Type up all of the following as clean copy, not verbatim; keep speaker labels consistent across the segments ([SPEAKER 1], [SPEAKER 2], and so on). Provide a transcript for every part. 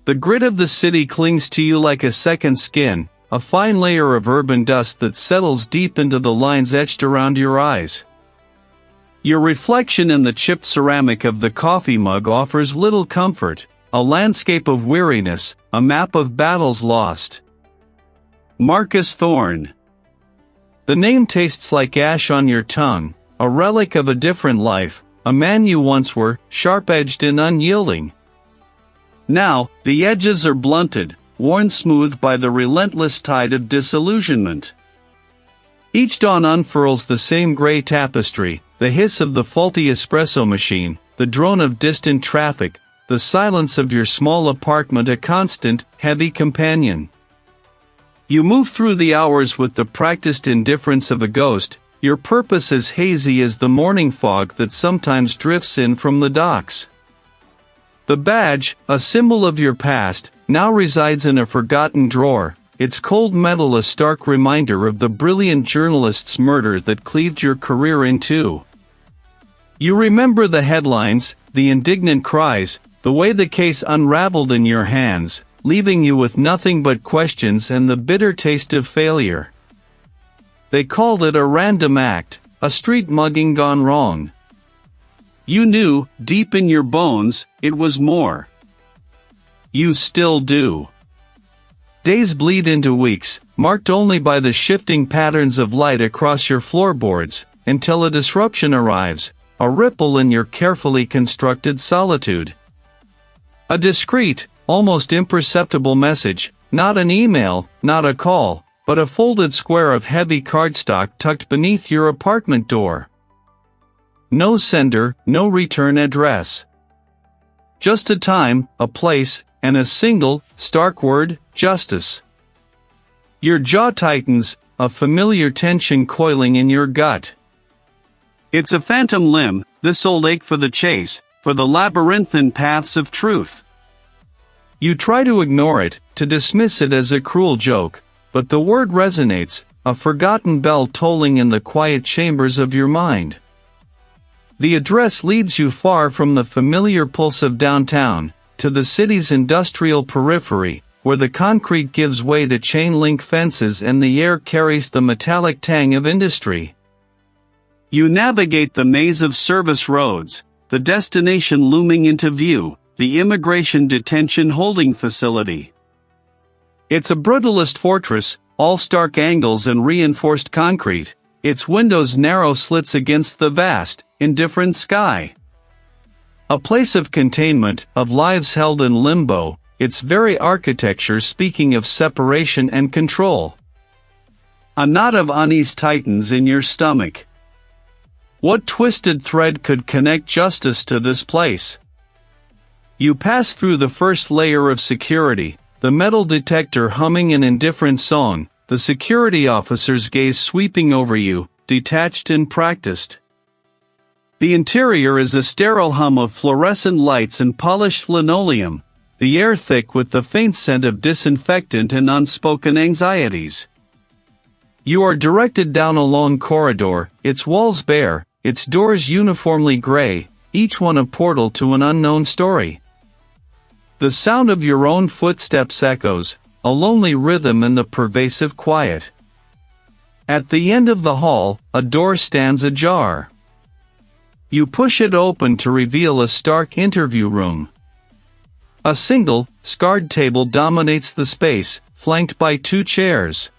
[SPEAKER 1] The grit of the city clings to you like a second skin, a fine layer of urban dust that settles deep into the lines etched around your eyes. Your reflection in the chipped ceramic of the coffee mug offers little comfort, a landscape of weariness, a map of battles lost. Marcus Thorne. The name tastes like ash on your tongue, a relic of a different life, a man you once were, sharp-edged and unyielding. Now, the edges are blunted, worn smooth by the relentless tide of disillusionment. Each dawn unfurls the same gray tapestry, the hiss of the faulty espresso machine, the drone of distant traffic, the silence of your small apartment a constant, heavy companion. You move through the hours with the practiced indifference of a ghost, your purpose as hazy as the morning fog that sometimes drifts in from the docks. The badge, a symbol of your past, now resides in a forgotten drawer, its cold metal a stark reminder of the brilliant journalist's murder that cleaved your career in two. You remember the headlines, the indignant cries, the way the case unraveled in your hands, leaving you with nothing but questions and the bitter taste of failure. They called it a random act, a street mugging gone wrong. You knew, deep in your bones, it was more. You still do. Days bleed into weeks, marked only by the shifting patterns of light across your floorboards, until a disruption arrives, a ripple in your carefully constructed solitude. A discreet, almost imperceptible message, not an email, not a call, but a folded square of heavy cardstock tucked beneath your apartment door. No sender, no return address. Just a time, a place, and a single, stark word, justice. Your jaw tightens, a familiar tension coiling in your gut. It's a phantom limb, this old ache for the chase, for the labyrinthine paths of truth. You try to ignore it, to dismiss it as a cruel joke, but the word resonates, a forgotten bell tolling in the quiet chambers of your mind. The address leads you far from the familiar pulse of downtown, to the city's industrial periphery, where the concrete gives way to chain-link fences and the air carries the metallic tang of industry. You navigate the maze of service roads, the destination looming into view, the immigration detention holding facility. It's a brutalist fortress, all stark angles and reinforced concrete, its windows narrow slits against the vast, indifferent sky. A place of containment, of lives held in limbo, its very architecture speaking of separation and control. A knot of unease tightens in your stomach. What twisted thread could connect justice to this place? You pass through the first layer of security, the metal detector humming an indifferent song, the security officer's gaze sweeping over you, detached and practiced. The interior is a sterile hum of fluorescent lights and polished linoleum, the air thick with the faint scent of disinfectant and unspoken anxieties. You are directed down a long corridor, its walls bare, its doors uniformly gray, each one a portal to an unknown story. The sound of your own footsteps echoes, a lonely rhythm in the pervasive quiet. At the end of the hall, a door stands ajar. You push it open to reveal a stark interview room. A single, scarred table dominates the space, flanked by two chairs.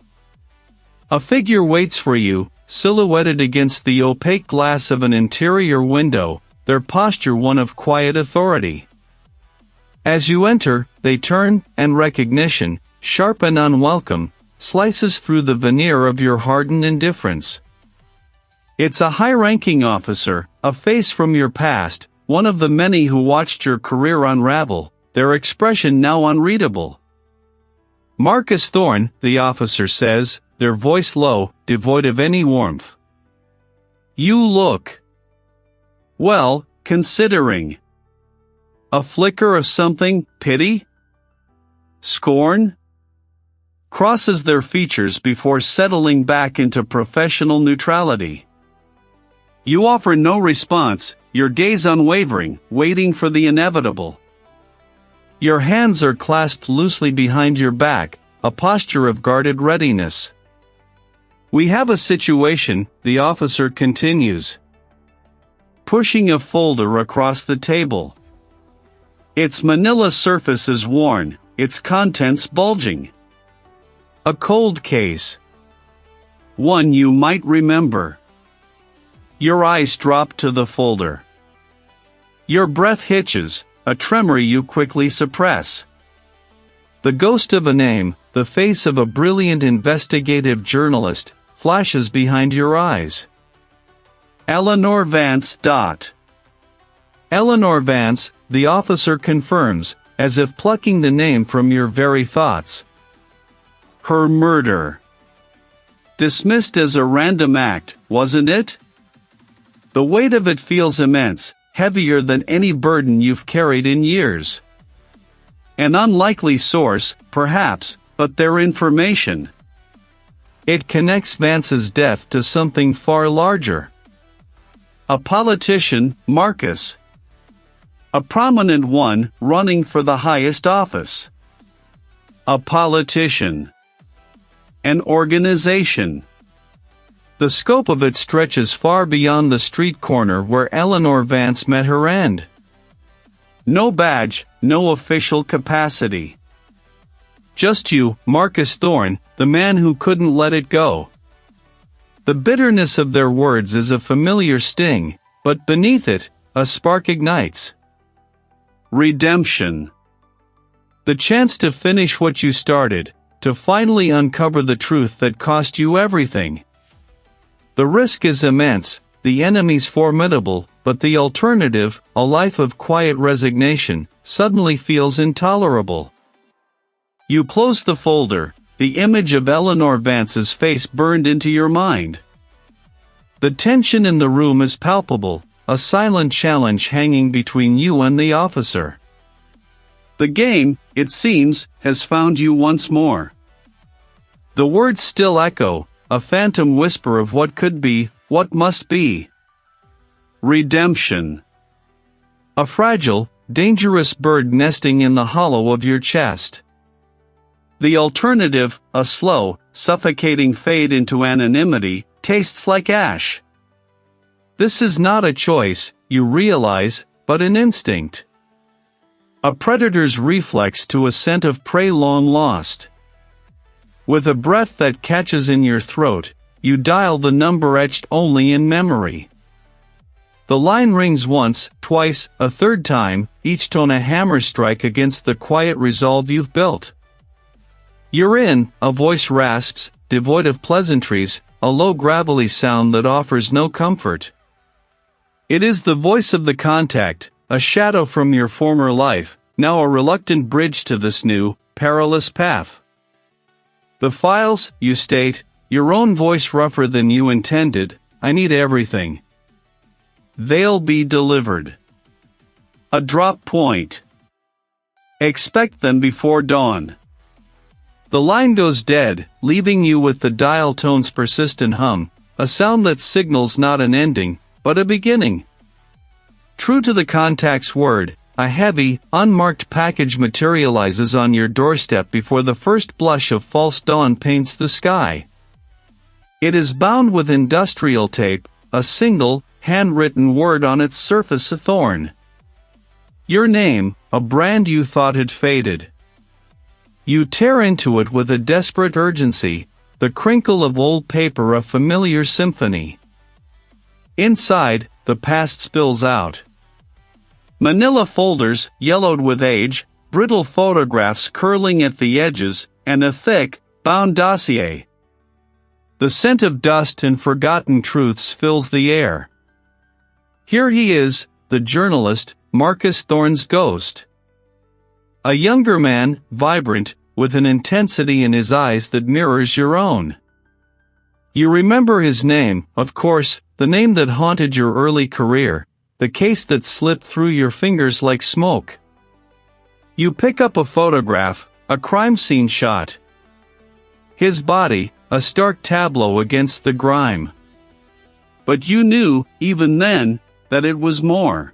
[SPEAKER 1] A figure waits for you, silhouetted against the opaque glass of an interior window, their posture one of quiet authority. As you enter, they turn, and recognition, sharp and unwelcome, slices through the veneer of your hardened indifference. It's a high-ranking officer, a face from your past, one of the many who watched your career unravel, their expression now unreadable. Marcus Thorne, the officer says, their voice low, devoid of any warmth. You look well, considering. A flicker of something, pity? Scorn? Crosses their features before settling back into professional neutrality. You offer no response, your gaze unwavering, waiting for the inevitable. Your hands are clasped loosely behind your back, a posture of guarded readiness. "We have a situation," the officer continues, pushing a folder across the table. Its manila surface is worn, its contents bulging. A cold case. One you might remember. Your eyes drop to the folder. Your breath hitches, a tremor you quickly suppress. The ghost of a name, the face of a brilliant investigative journalist, flashes behind your eyes. Eleanor Vance. Eleanor Vance, the officer confirms, as if plucking the name from your very thoughts. Her murder. Dismissed as a random act, wasn't it? The weight of it feels immense, heavier than any burden you've carried in years. An unlikely source, perhaps, but their information. It connects Vance's death to something far larger. A politician, Marcus. A prominent one, running for the highest office. A politician. An organization. The scope of it stretches far beyond the street corner where Eleanor Vance met her end. No badge, no official capacity. Just you, Marcus Thorne, the man who couldn't let it go. The bitterness of their words is a familiar sting, but beneath it, a spark ignites. Redemption. The chance to finish what you started, to finally uncover the truth that cost you everything. The risk is immense, the enemy's formidable, but the alternative, a life of quiet resignation, suddenly feels intolerable. You close the folder, the image of Eleanor Vance's face burned into your mind. The tension in the room is palpable, a silent challenge hanging between you and the officer. The game, it seems, has found you once more. The words still echo, a phantom whisper of what could be, what must be. Redemption. A fragile, dangerous bird nesting in the hollow of your chest. The alternative, a slow, suffocating fade into anonymity, tastes like ash. This is not a choice, you realize, but an instinct. A predator's reflex to a scent of prey long lost. With a breath that catches in your throat, you dial the number etched only in memory. The line rings once, twice, a third time, each tone a hammer strike against the quiet resolve you've built. You're in, a voice rasps, devoid of pleasantries, a low gravelly sound that offers no comfort. It is the voice of the contact, a shadow from your former life, now a reluctant bridge to this new, perilous path. The files, you state, your own voice rougher than you intended, I need everything. They'll be delivered. A drop point. Expect them before dawn. The line goes dead, leaving you with the dial tone's persistent hum, a sound that signals not an ending, but a beginning. True to the contact's word, a heavy, unmarked package materializes on your doorstep before the first blush of false dawn paints the sky. It is bound with industrial tape, a single, handwritten word on its surface, a Thorne. Your name, a brand you thought had faded. You tear into it with a desperate urgency, the crinkle of old paper a familiar symphony. Inside, the past spills out. Manila folders, yellowed with age, brittle photographs curling at the edges, and a thick, bound dossier. The scent of dust and forgotten truths fills the air. Here he is, the journalist, Marcus Thorne's ghost. A younger man, vibrant, with an intensity in his eyes that mirrors your own. You remember his name, of course, the name that haunted your early career, the case that slipped through your fingers like smoke. You pick up a photograph, a crime scene shot. His body, a stark tableau against the grime. But you knew, even then, that it was more.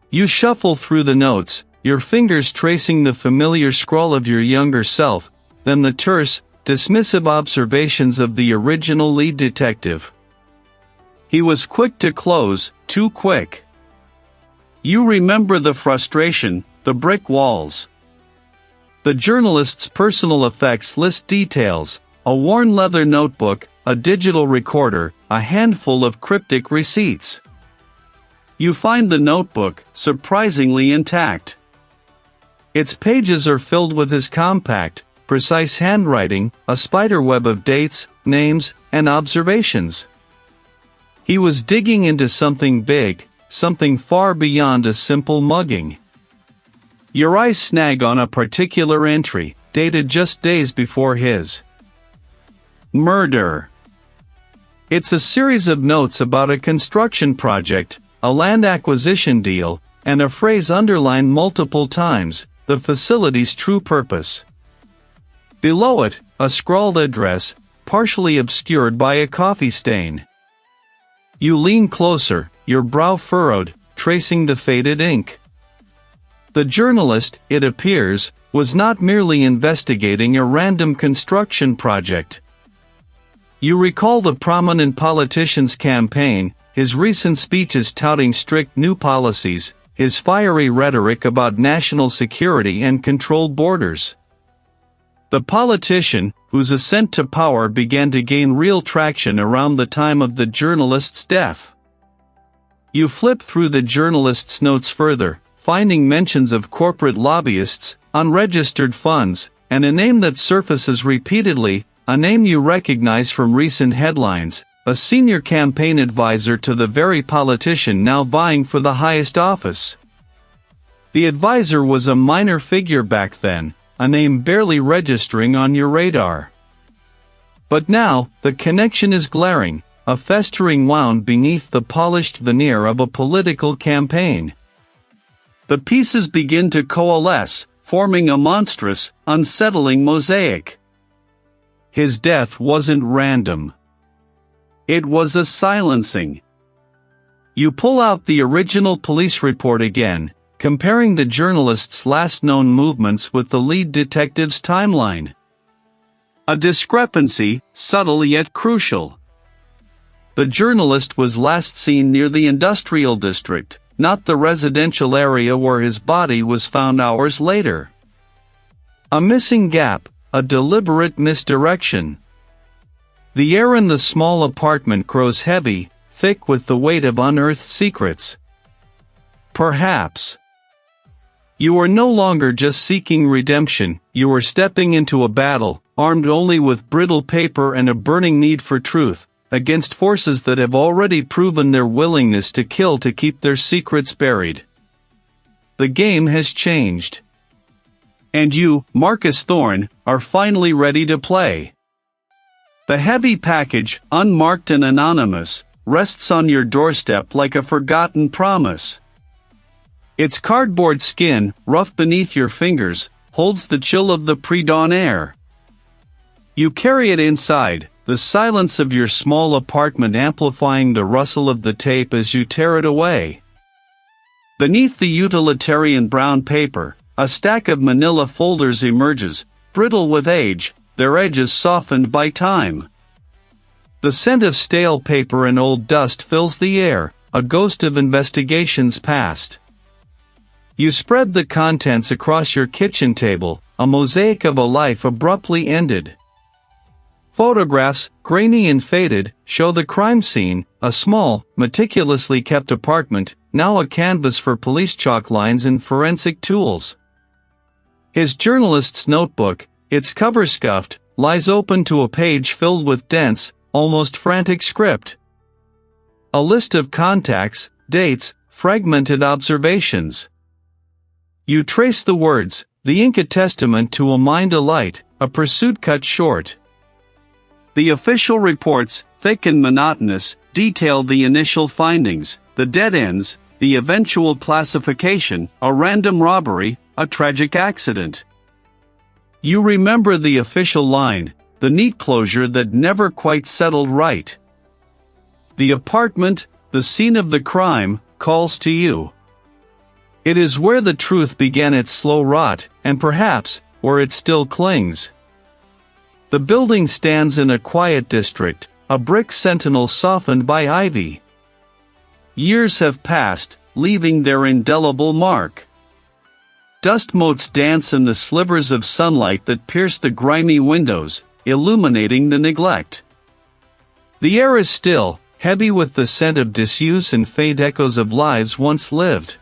[SPEAKER 1] You shuffle through the notes, your fingers tracing the familiar scrawl of your younger self, then the terse, dismissive observations of the original lead detective. He was quick to close, too quick. You remember the frustration, the brick walls. The journalist's personal effects list details: a worn leather notebook, a digital recorder, a handful of cryptic receipts. You find the notebook, surprisingly intact. Its pages are filled with his compact, precise handwriting, a spiderweb of dates, names, and observations. He was digging into something big, something far beyond a simple mugging. Your eyes snag on a particular entry, dated just days before his murder. It's a series of notes about a construction project, a land acquisition deal, and a phrase underlined multiple times: the facility's true purpose. Below it, a scrawled address, partially obscured by a coffee stain. You lean closer, your brow furrowed, tracing the faded ink. The journalist, it appears, was not merely investigating a random construction project. You recall the prominent politician's campaign, his recent speeches touting strict new policies, his fiery rhetoric about national security and controlled borders. The politician, whose ascent to power began to gain real traction around the time of the journalist's death. You flip through the journalist's notes further, finding mentions of corporate lobbyists, unregistered funds, and a name that surfaces repeatedly, a name you recognize from recent headlines: a senior campaign advisor to the very politician now vying for the highest office. The advisor was a minor figure back then, a name barely registering on your radar. But now, the connection is glaring, a festering wound beneath the polished veneer of a political campaign. The pieces begin to coalesce, forming a monstrous, unsettling mosaic. His death wasn't random. It was a silencing. You pull out the original police report again, comparing the journalist's last known movements with the lead detective's timeline. A discrepancy, subtle yet crucial. The journalist was last seen near the industrial district, not the residential area where his body was found hours later. A missing gap, a deliberate misdirection. The air in the small apartment grows heavy, thick with the weight of unearthed secrets. Perhaps. You are no longer just seeking redemption, you are stepping into a battle, armed only with brittle paper and a burning need for truth, against forces that have already proven their willingness to kill to keep their secrets buried. The game has changed. And you, Marcus Thorne, are finally ready to play. The heavy package, unmarked and anonymous, rests on your doorstep like a forgotten promise. Its cardboard skin, rough beneath your fingers, holds the chill of the pre-dawn air. You carry it inside, the silence of your small apartment amplifying the rustle of the tape as you tear it away. Beneath the utilitarian brown paper, a stack of manila folders emerges, brittle with age, their edges softened by time. The scent of stale paper and old dust fills the air, a ghost of investigations past. You spread the contents across your kitchen table, a mosaic of a life abruptly ended. Photographs, grainy and faded, show the crime scene, a small, meticulously kept apartment, now a canvas for police chalk lines and forensic tools. His journalist's notebook, its cover scuffed, lies open to a page filled with dense, almost frantic script. A list of contacts, dates, fragmented observations. You trace the words, the ink a testament to a mind alight, a pursuit cut short. The official reports, thick and monotonous, detail the initial findings, the dead ends, the eventual classification, a random robbery, a tragic accident. You remember the official line, the neat closure that never quite settled right. The apartment, the scene of the crime, calls to you. It is where the truth began its slow rot, and perhaps, where it still clings. The building stands in a quiet district, a brick sentinel softened by ivy. Years have passed, leaving their indelible mark. Dust motes dance in the slivers of sunlight that pierce the grimy windows, illuminating the neglect. The air is still, heavy with the scent of disuse and faint echoes of lives once lived.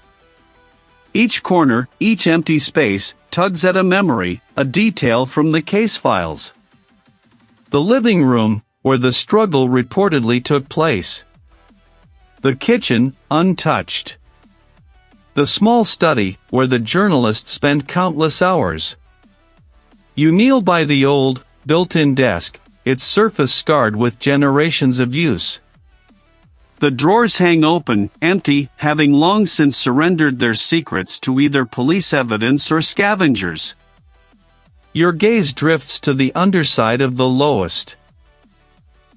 [SPEAKER 1] Each corner, each empty space, tugs at a memory, a detail from the case files. The living room, where the struggle reportedly took place. The kitchen, untouched. The small study, where the journalist spent countless hours. You kneel by the old, built-in desk, its surface scarred with generations of use. The drawers hang open, empty, having long since surrendered their secrets to either police evidence or scavengers. Your gaze drifts to the underside of the lowest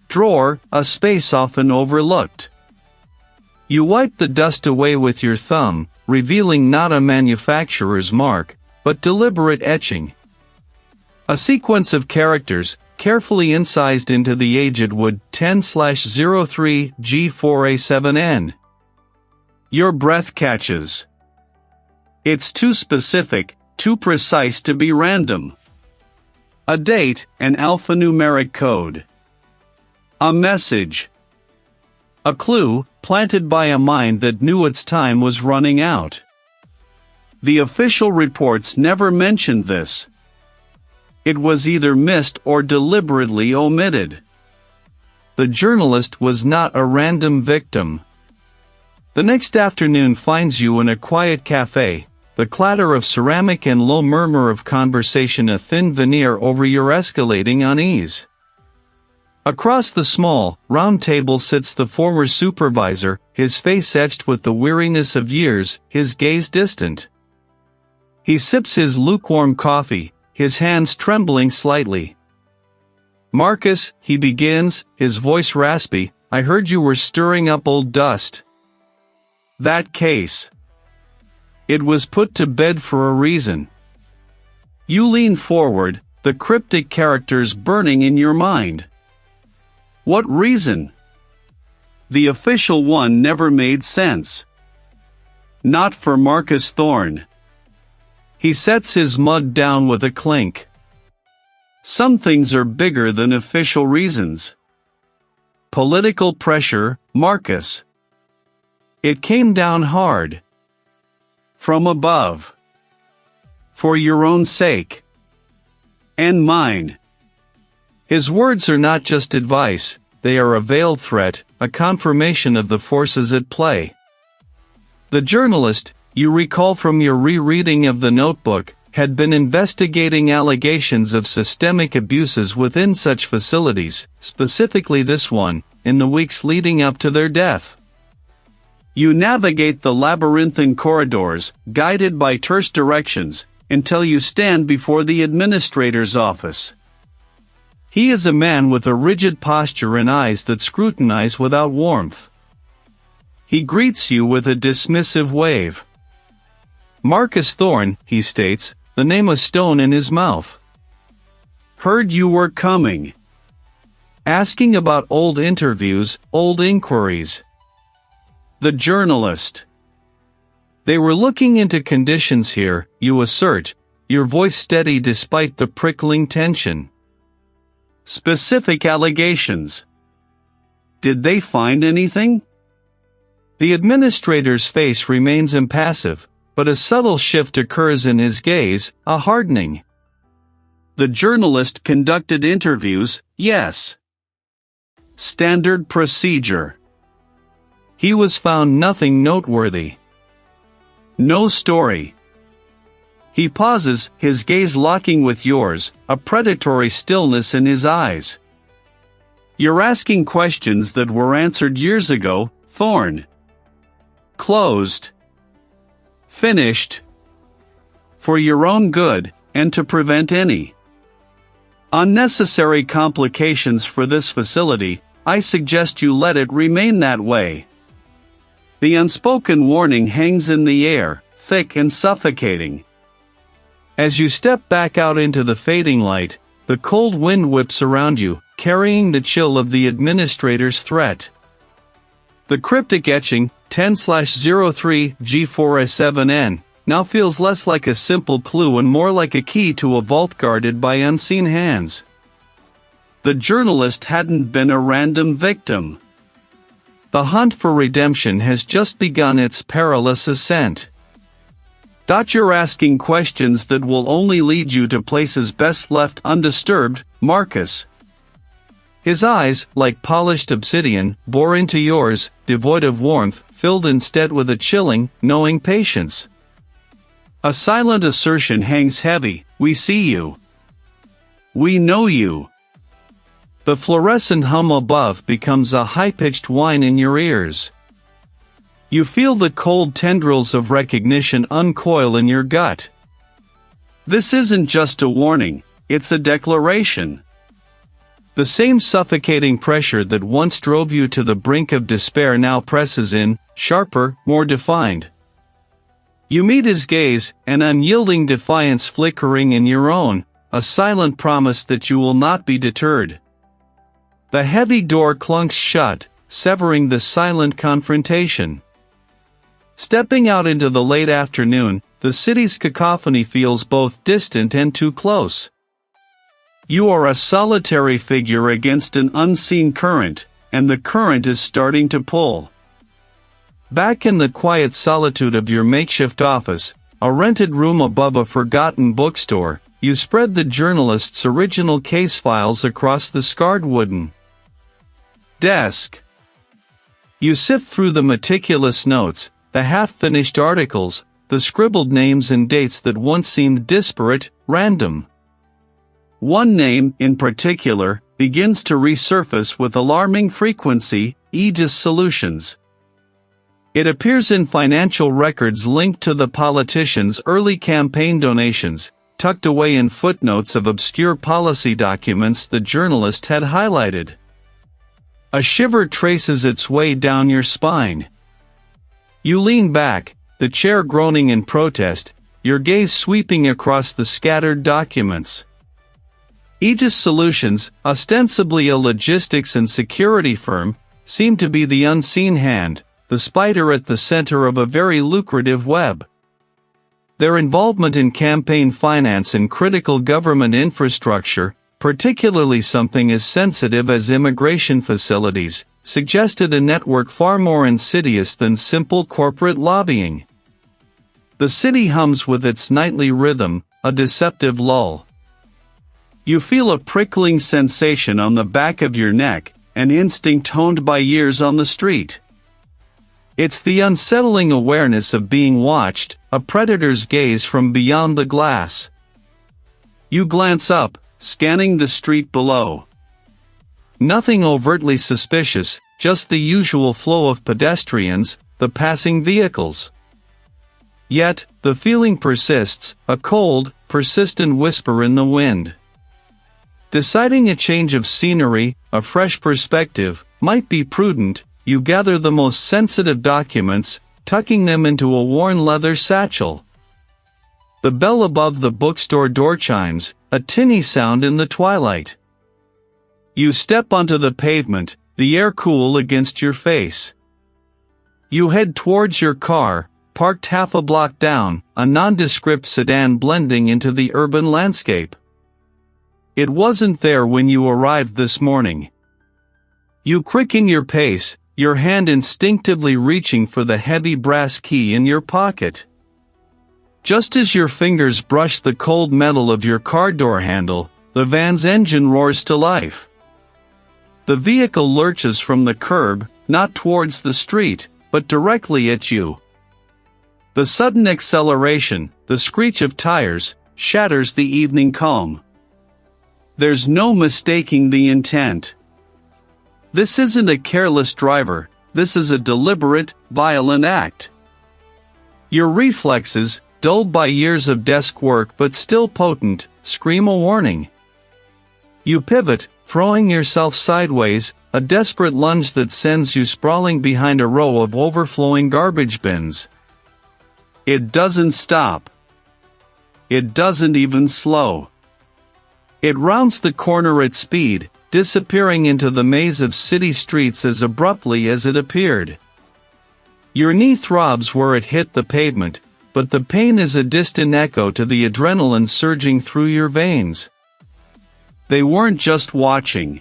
[SPEAKER 1] drawer, a space often overlooked. You wipe the dust away with your thumb, revealing not a manufacturer's mark, but deliberate etching. A sequence of characters, carefully incised into the aged wood 10/03 G4A7N. Your breath catches. It's too specific, too precise to be random. A date, an alphanumeric code. A message. A clue, planted by a mind that knew its time was running out. The official reports never mentioned this. It was either missed or deliberately omitted. The journalist was not a random victim. The next afternoon finds you in a quiet cafe, the clatter of ceramic and low murmur of conversation a thin veneer over your escalating unease. Across the small, round table sits the former supervisor, his face etched with the weariness of years, his gaze distant. He sips his lukewarm coffee, his hands trembling slightly. "Marcus," he begins, his voice raspy, "I heard you were stirring up old dust. That case. It was put to bed for a reason." You lean forward, the cryptic characters burning in your mind. What reason? The official one never made sense. Not for Marcus Thorne. He sets his mug down with a clink. Some things are bigger than official reasons. Political pressure, Marcus. It came down hard. From above. For your own sake. And mine. His words are not just advice, they are a veiled threat, a confirmation of the forces at play. The journalist, you recall from your rereading of the notebook, had been investigating allegations of systemic abuses within such facilities, specifically this one, in the weeks leading up to their death. You navigate the labyrinthine corridors, guided by terse directions, until you stand before the administrator's office. He is a man with a rigid posture and eyes that scrutinize without warmth. He greets you with a dismissive wave. "Marcus Thorne," he states, the name a stone in his mouth. "Heard you were coming. Asking about old interviews, old inquiries." The journalist. "They were looking into conditions here," you assert, your voice steady despite the prickling tension. "Specific allegations. Did they find anything?" The administrator's face remains impassive, but a subtle shift occurs in his gaze, a hardening. "The journalist conducted interviews, yes. Standard procedure. He was found nothing noteworthy. No story." He pauses, his gaze locking with yours, a predatory stillness in his eyes. "You're asking questions that were answered years ago, Thorne. Closed. Finished. For your own good, and to prevent any unnecessary complications for this facility, I suggest you let it remain that way." The unspoken warning hangs in the air, thick and suffocating. As you step back out into the fading light, the cold wind whips around you, carrying the chill of the administrator's threat. The cryptic etching, 10/03G4S7N, now feels less like a simple clue and more like a key to a vault guarded by unseen hands. The journalist hadn't been a random victim. The hunt for redemption has just begun its perilous ascent. You're asking questions that will only lead you to places best left undisturbed, Marcus. His eyes, like polished obsidian, bore into yours, devoid of warmth, filled instead with a chilling, knowing patience. A silent assertion hangs heavy: we see you. We know you. The fluorescent hum above becomes a high-pitched whine in your ears. You feel the cold tendrils of recognition uncoil in your gut. This isn't just a warning, it's a declaration. The same suffocating pressure that once drove you to the brink of despair now presses in, sharper, more defined. You meet his gaze, an unyielding defiance flickering in your own, a silent promise that you will not be deterred. The heavy door clunks shut, severing the silent confrontation. Stepping out into the late afternoon, the city's cacophony feels both distant and too close. You are a solitary figure against an unseen current, and the current is starting to pull. Back in the quiet solitude of your makeshift office, a rented room above a forgotten bookstore, you spread the journalist's original case files across the scarred wooden desk. You sift through the meticulous notes, the half-finished articles, the scribbled names and dates that once seemed disparate, random. One name, in particular, begins to resurface with alarming frequency: Aegis Solutions. It appears in financial records linked to the politicians' early campaign donations, tucked away in footnotes of obscure policy documents the journalist had highlighted. A shiver traces its way down your spine. You lean back, the chair groaning in protest, your gaze sweeping across the scattered documents. Aegis Solutions, ostensibly a logistics and security firm, seemed to be the unseen hand, the spider at the center of a very lucrative web. Their involvement in campaign finance and critical government infrastructure, particularly something as sensitive as immigration facilities, suggested a network far more insidious than simple corporate lobbying. The city hums with its nightly rhythm, a deceptive lull. You feel a prickling sensation on the back of your neck, an instinct honed by years on the street. It's the unsettling awareness of being watched, a predator's gaze from beyond the glass. You glance up, scanning the street below. Nothing overtly suspicious, just the usual flow of pedestrians, the passing vehicles. Yet, the feeling persists, a cold, persistent whisper in the wind. Deciding a change of scenery, a fresh perspective, might be prudent, you gather the most sensitive documents, tucking them into a worn leather satchel. The bell above the bookstore door chimes, a tinny sound in the twilight. You step onto the pavement, the air cool against your face. You head towards your car, parked half a block down, a nondescript sedan blending into the urban landscape. It wasn't there when you arrived this morning. You quicken your pace, your hand instinctively reaching for the heavy brass key in your pocket. Just as your fingers brush the cold metal of your car door handle, the van's engine roars to life. The vehicle lurches from the curb, not towards the street, but directly at you. The sudden acceleration, the screech of tires, shatters the evening calm. There's no mistaking the intent. This isn't a careless driver, this is a deliberate, violent act. Your reflexes, dulled by years of desk work but still potent, scream a warning. You pivot, throwing yourself sideways, a desperate lunge that sends you sprawling behind a row of overflowing garbage bins. It doesn't stop. It doesn't even slow. It rounds the corner at speed, disappearing into the maze of city streets as abruptly as it appeared. Your knee throbs where it hit the pavement, but the pain is a distant echo to the adrenaline surging through your veins. They weren't just watching.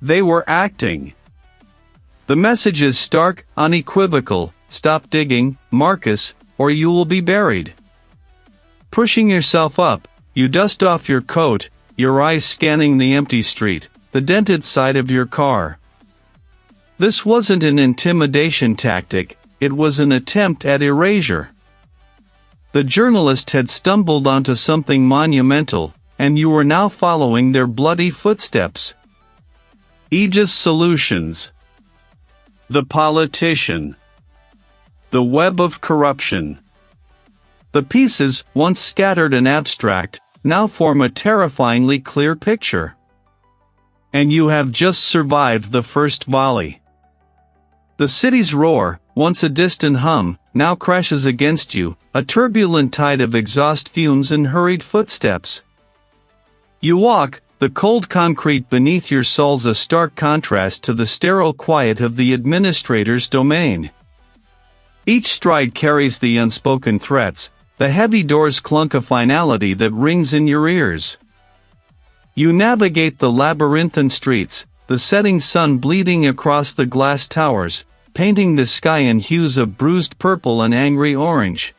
[SPEAKER 1] They were acting. The message is stark, unequivocal: stop digging, Marcus, or you will be buried. Pushing yourself up, you dust off your coat, your eyes scanning the empty street, the dented side of your car. This wasn't an intimidation tactic, it was an attempt at erasure. The journalist had stumbled onto something monumental, and you were now following their bloody footsteps. Aegis Solutions. The politician. The web of corruption. The pieces, once scattered and abstract, now form a terrifyingly clear picture. And you have just survived the first volley. The city's roar, once a distant hum, now crashes against you, a turbulent tide of exhaust fumes and hurried footsteps. You walk, the cold concrete beneath your soles a stark contrast to the sterile quiet of the administrator's domain. Each stride carries the unspoken threats, the heavy doors clunk a finality that rings in your ears. You navigate the labyrinthine streets, the setting sun bleeding across the glass towers, painting the sky in hues of bruised purple and angry orange.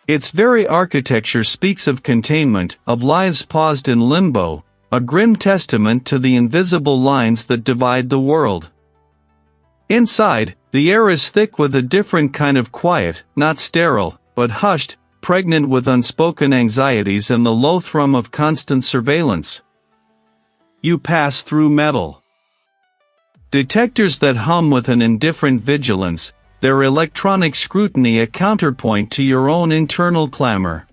[SPEAKER 1] Its very architecture speaks of containment, of lives paused in limbo, a grim testament to the invisible lines that divide the world. Inside, the air is thick with a different kind of quiet, not sterile, but hushed, pregnant with unspoken anxieties and the low thrum of constant surveillance. You pass through metal. Detectors that hum with an indifferent vigilance, their electronic scrutiny a counterpoint to your own internal clamor.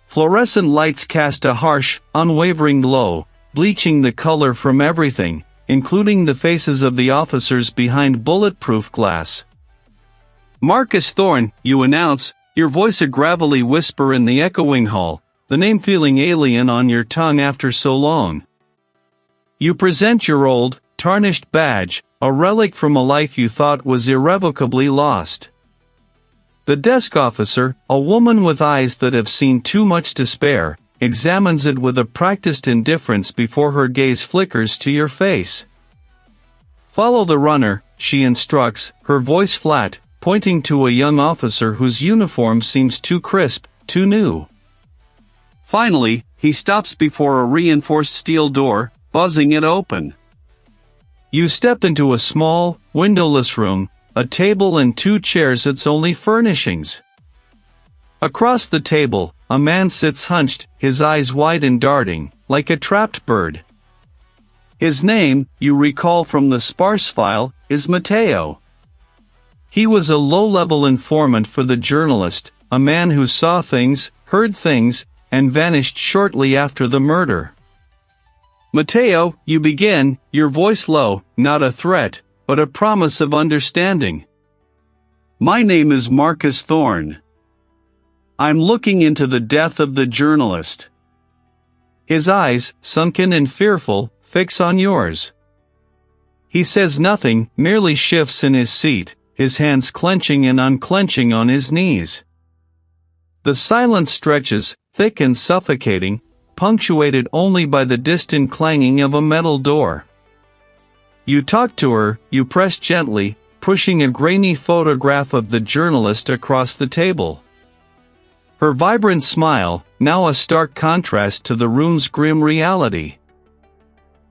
[SPEAKER 1] Fluorescent lights cast a harsh, unwavering glow, bleaching the color from everything, including the faces of the officers behind bulletproof glass. Marcus Thorne, you announce, your voice a gravelly whisper in the echoing hall, the name feeling alien on your tongue after so long. You present your old, tarnished badge, a relic from a life you thought was irrevocably lost. The desk officer, a woman with eyes that have seen too much to spare, examines it with a practiced indifference before her gaze flickers to your face. Follow the runner, she instructs, her voice flat, pointing to a young officer whose uniform seems too crisp, too new. Finally, he stops before a reinforced steel door, buzzing it open. You step into a small, windowless room, a table and two chairs its only furnishings. Across the table, a man sits hunched, his eyes wide and darting, like a trapped bird. His name, you recall from the sparse file, is Matteo. He was a low-level informant for the journalist, a man who saw things, heard things, and vanished shortly after the murder. Matteo, you begin, your voice low, not a threat, but a promise of understanding. My name is Marcus Thorne. I'm looking into the death of the journalist. His eyes, sunken and fearful, fix on yours. He says nothing, merely shifts in his seat, his hands clenching and unclenching on his knees. The silence stretches, thick and suffocating, punctuated only by the distant clanging of a metal door. You talk to her, you press gently, pushing a grainy photograph of the journalist across the table. Her vibrant smile, now a stark contrast to the room's grim reality.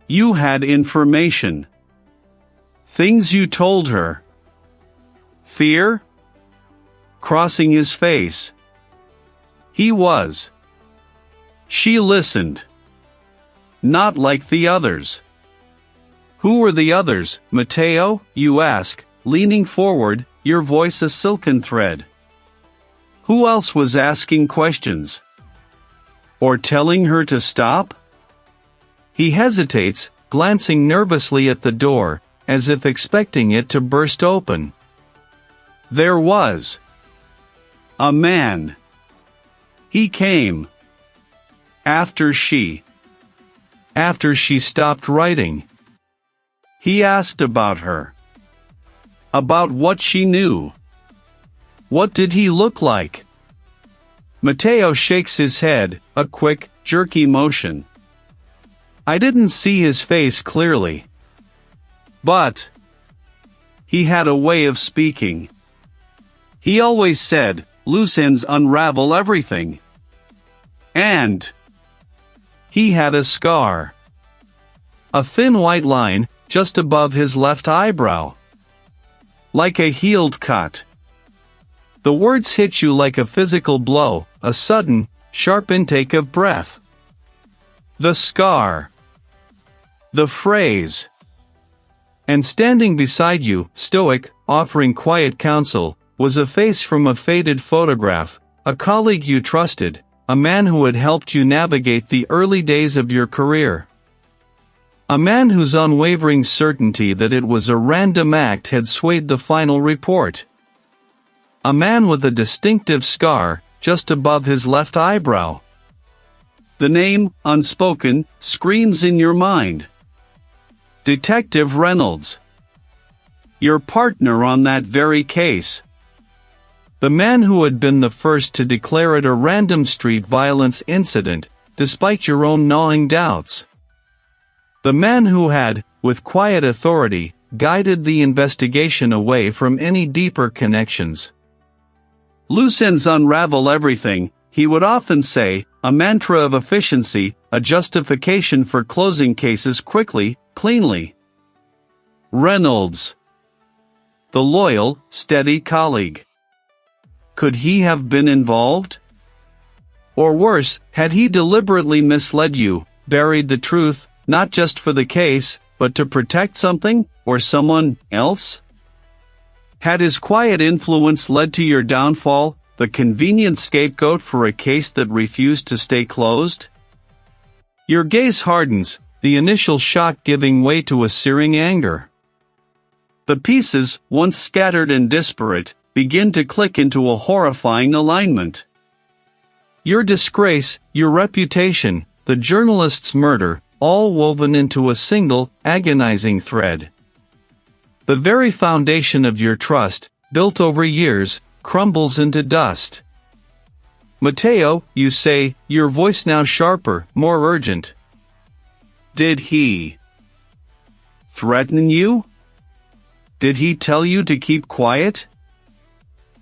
[SPEAKER 1] You had information. Things you told her. Fear? Crossing his face. He was. She listened. Not like the others. Who were the others, Matteo, you ask, leaning forward, your voice a silken thread. Who else was asking questions? Or telling her to stop? He hesitates, glancing nervously at the door, as if expecting it to burst open. There was. A man. He came. After she stopped writing. He asked about her. About what she knew. What did he look like? Mateo shakes his head, a quick, jerky motion. I didn't see his face clearly. But he had a way of speaking. He always said, loose ends unravel everything. And he had a scar. A thin white line, just above his left eyebrow. Like a healed cut. The words hit you like a physical blow, a sudden, sharp intake of breath. The scar. The phrase. And standing beside you, stoic, offering quiet counsel, was a face from a faded photograph, a colleague you trusted, a man who had helped you navigate the early days of your career. A man whose unwavering certainty that it was a random act had swayed the final report. A man with a distinctive scar, just above his left eyebrow. The name, unspoken, screams in your mind. Detective Reynolds. Your partner on that very case. The man who had been the first to declare it a random street violence incident, despite your own gnawing doubts. The man who had, with quiet authority, guided the investigation away from any deeper connections. Loose ends unravel everything, he would often say, a mantra of efficiency, a justification for closing cases quickly, cleanly. Reynolds. The loyal, steady colleague. Could he have been involved? Or worse, had he deliberately misled you, buried the truth, not just for the case, but to protect something, or someone else? Had his quiet influence led to your downfall, the convenient scapegoat for a case that refused to stay closed? Your gaze hardens, the initial shock giving way to a searing anger. The pieces, once scattered and disparate, begin to click into a horrifying alignment. Your disgrace, your reputation, the journalist's murder, all woven into a single, agonizing thread. The very foundation of your trust, built over years, crumbles into dust. Mateo, you say, your voice now sharper, more urgent. Did he threaten you? Did he tell you to keep quiet?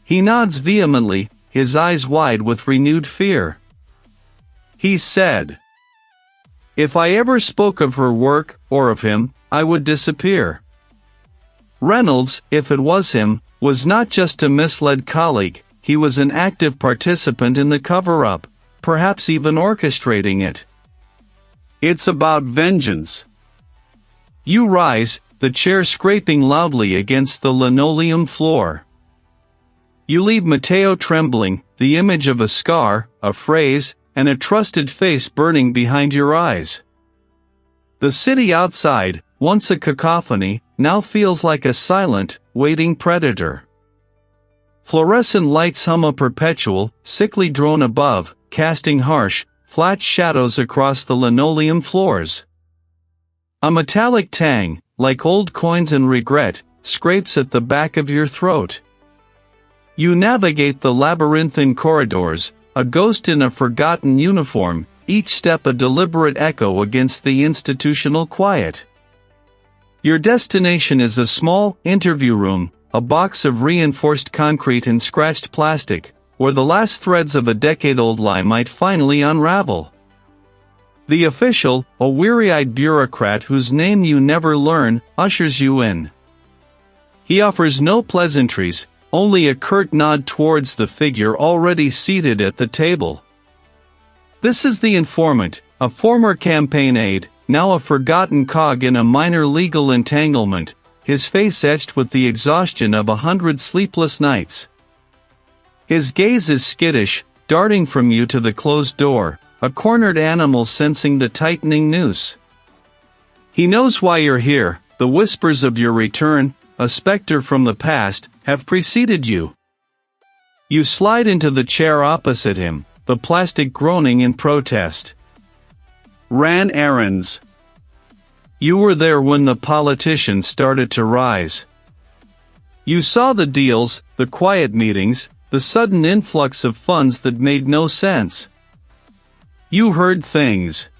[SPEAKER 1] He nods vehemently, his eyes wide with renewed fear. He said, if I ever spoke of her work, or of him, I would disappear. Reynolds, if it was him, was not just a misled colleague, he was an active participant in the cover-up, perhaps even orchestrating it. It's about vengeance. You rise, the chair scraping loudly against the linoleum floor. You leave Mateo trembling, the image of a scar, a phrase, and a trusted face burning behind your eyes. The city outside, once a cacophony, now feels like a silent, waiting predator. Fluorescent lights hum a perpetual, sickly drone above, casting harsh, flat shadows across the linoleum floors. A metallic tang, like old coins and regret, scrapes at the back of your throat. You navigate the labyrinthine corridors, a ghost in a forgotten uniform, each step a deliberate echo against the institutional quiet. Your destination is a small interview room, a box of reinforced concrete and scratched plastic, where the last threads of a decade-old lie might finally unravel. The official, a weary-eyed bureaucrat whose name you never learn, ushers you in. He offers no pleasantries, only a curt nod towards the figure already seated at the table. This is the informant, a former campaign aide, now a forgotten cog in a minor legal entanglement, his face etched with the exhaustion of 100 sleepless nights. His gaze is skittish, darting from you to the closed door, a cornered animal sensing the tightening noose. He knows why you're here, the whispers of your return, a specter from the past, have preceded you. You slide into the chair opposite him, the plastic groaning in protest. Ran errands. You were there when the politicians started to rise. You saw the deals, the quiet meetings, the sudden influx of funds that made no sense. You heard things.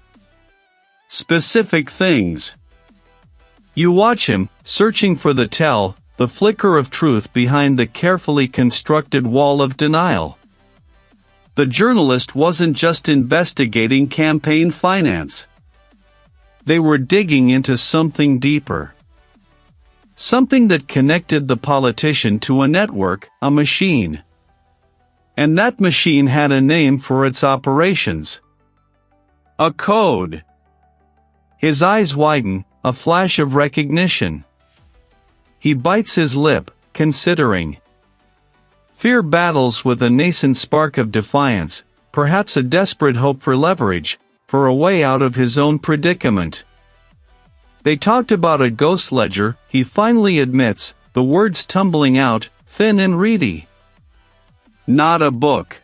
[SPEAKER 1] Specific things. You watch him, searching for the tell, the flicker of truth behind the carefully constructed wall of denial. The journalist wasn't just investigating campaign finance. They were digging into something deeper. Something that connected the politician to a network, a machine. And that machine had a name for its operations. A code. His eyes widen, a flash of recognition. He bites his lip, considering. Fear battles with a nascent spark of defiance, perhaps a desperate hope for leverage, for a way out of his own predicament. They talked about a ghost ledger, he finally admits, the words tumbling out, thin and reedy. Not a book.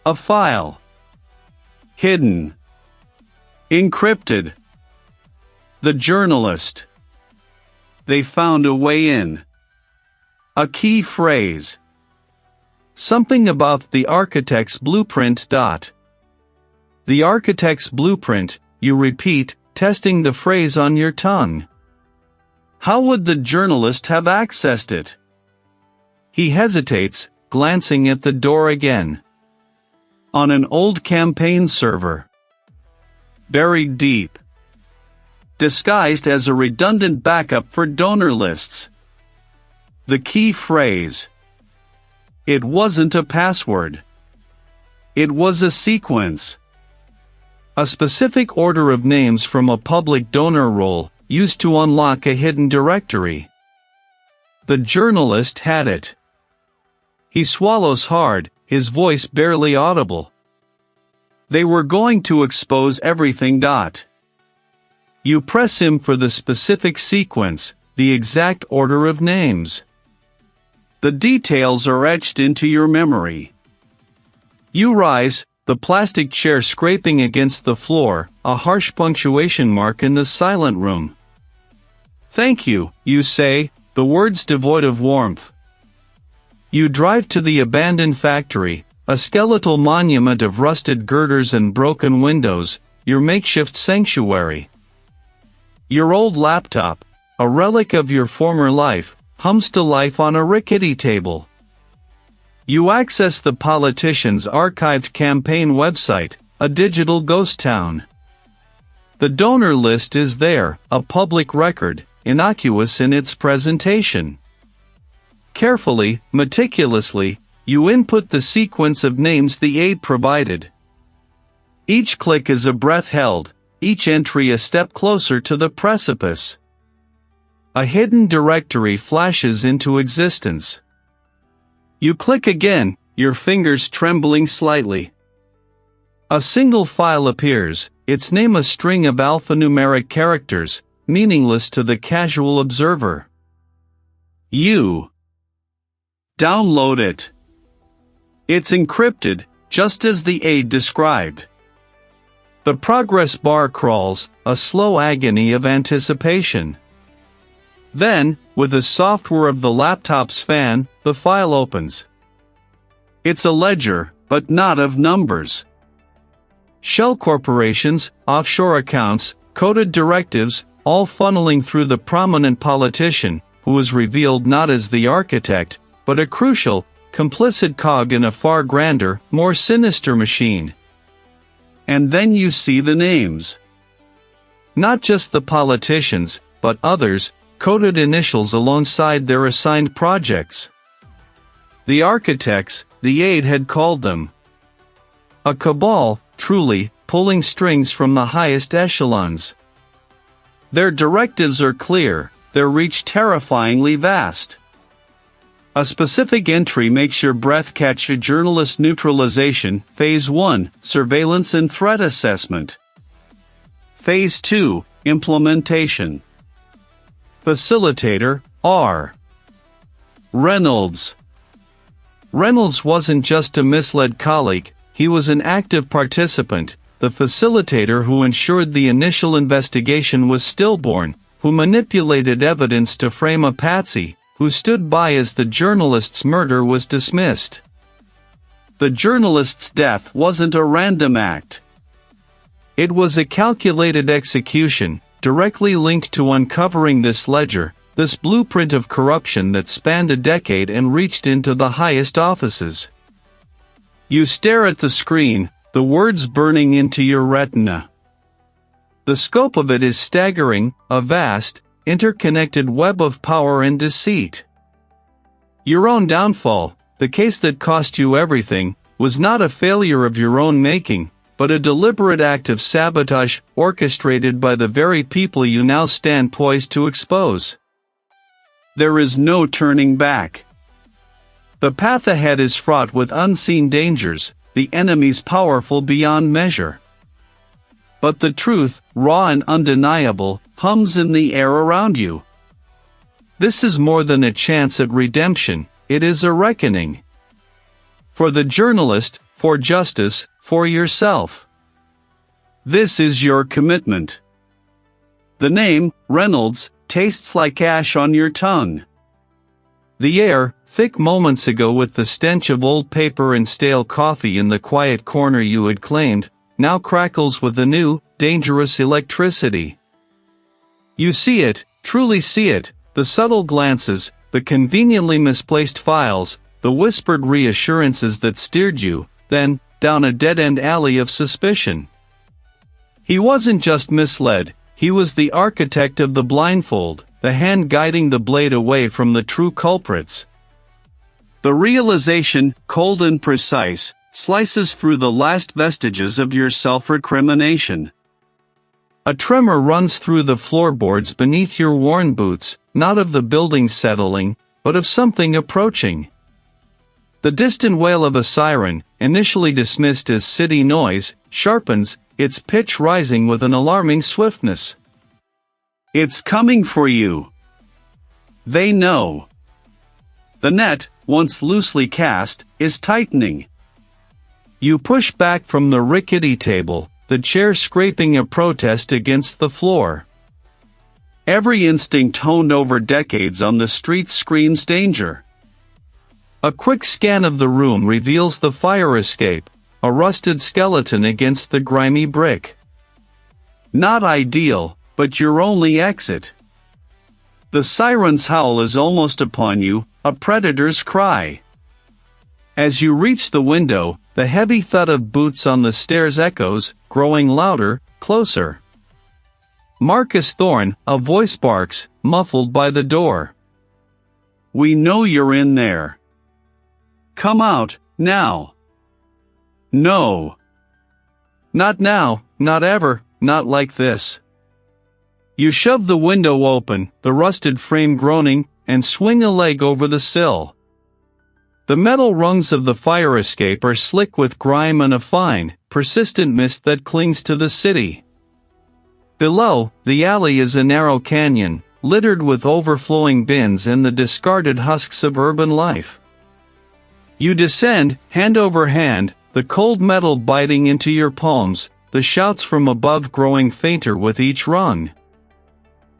[SPEAKER 1] A file. Hidden. Encrypted. The journalist. They found a way in. A key phrase. Something about the architect's blueprint. The architect's blueprint, you repeat, testing the phrase on your tongue. How would the journalist have accessed it? He hesitates, glancing at the door again. On an old campaign server. Buried deep. Disguised as a redundant backup for donor lists. The key phrase. It wasn't a password. It was a sequence. A specific order of names from a public donor roll, used to unlock a hidden directory. The journalist had it. He swallows hard, his voice barely audible. They were going to expose everything. You press him for the specific sequence, the exact order of names. The details are etched into your memory. You rise, the plastic chair scraping against the floor, a harsh punctuation mark in the silent room. Thank you, you say, the words devoid of warmth. You drive to the abandoned factory, a skeletal monument of rusted girders and broken windows, your makeshift sanctuary. Your old laptop, a relic of your former life, hums to life on a rickety table. You access the politician's archived campaign website, a digital ghost town. The donor list is there, a public record, innocuous in its presentation. Carefully, meticulously, you input the sequence of names the aide provided. Each click is a breath held, each entry a step closer to the precipice. A hidden directory flashes into existence. You click again, your fingers trembling slightly. A single file appears, its name a string of alphanumeric characters, meaningless to the casual observer. You download it. It's encrypted, just as the aide described. The progress bar crawls, a slow agony of anticipation. Then, with the software of the laptop's fan, the file opens. It's a ledger, but not of numbers. Shell corporations, offshore accounts, coded directives, all funneling through the prominent politician, who is revealed not as the architect, but a crucial, complicit cog in a far grander, more sinister machine. And then you see the names. Not just the politicians, but others, coded initials alongside their assigned projects. The architects, the aide had called them. A cabal, truly, pulling strings from the highest echelons. Their directives are clear, their reach terrifyingly vast. A specific entry makes your breath catch: a journalist neutralization, Phase 1, surveillance and threat assessment. Phase 2, implementation. Facilitator, R. Reynolds. Reynolds wasn't just a misled colleague, he was an active participant, the facilitator who ensured the initial investigation was stillborn, who manipulated evidence to frame a patsy, who stood by as the journalist's murder was dismissed. The journalist's death wasn't a random act. It was a calculated execution, directly linked to uncovering this ledger, this blueprint of corruption that spanned a decade and reached into the highest offices. You stare at the screen, the words burning into your retina. The scope of it is staggering, a vast, interconnected web of power and deceit. Your own downfall, the case that cost you everything, was not a failure of your own making, but a deliberate act of sabotage orchestrated by the very people you now stand poised to expose. There is no turning back. The path ahead is fraught with unseen dangers, the enemies powerful beyond measure. But the truth, raw and undeniable, hums in the air around you. This is more than a chance at redemption, it is a reckoning. For the journalist, for justice, for yourself. This is your commitment. The name, Reynolds, tastes like ash on your tongue. The air, thick moments ago with the stench of old paper and stale coffee in the quiet corner you had claimed, now crackles with a new, dangerous electricity. You see it, truly see it, the subtle glances, the conveniently misplaced files, the whispered reassurances that steered you, then, down a dead-end alley of suspicion. He wasn't just misled, he was the architect of the blindfold, the hand guiding the blade away from the true culprits. The realization, cold and precise, slices through the last vestiges of your self-recrimination. A tremor runs through the floorboards beneath your worn boots, not of the building settling, but of something approaching. The distant wail of a siren, initially dismissed as city noise, sharpens, its pitch rising with an alarming swiftness. It's coming for you. They know. The net, once loosely cast, is tightening. You push back from the rickety table, the chair scraping a protest against the floor. Every instinct honed over decades on the street screams danger. A quick scan of the room reveals the fire escape, a rusted skeleton against the grimy brick. Not ideal, but your only exit. The siren's howl is almost upon you, a predator's cry. As you reach the window, the heavy thud of boots on the stairs echoes, growing louder, closer. Marcus Thorne, a voice barks, muffled by the door. We know you're in there. Come out, now. No. Not now, not ever, not like this. You shove the window open, the rusted frame groaning, and swing a leg over the sill. The metal rungs of the fire escape are slick with grime and a fine, persistent mist that clings to the city. Below, the alley is a narrow canyon, littered with overflowing bins and the discarded husks of urban life. You descend, hand over hand, the cold metal biting into your palms, the shouts from above growing fainter with each rung.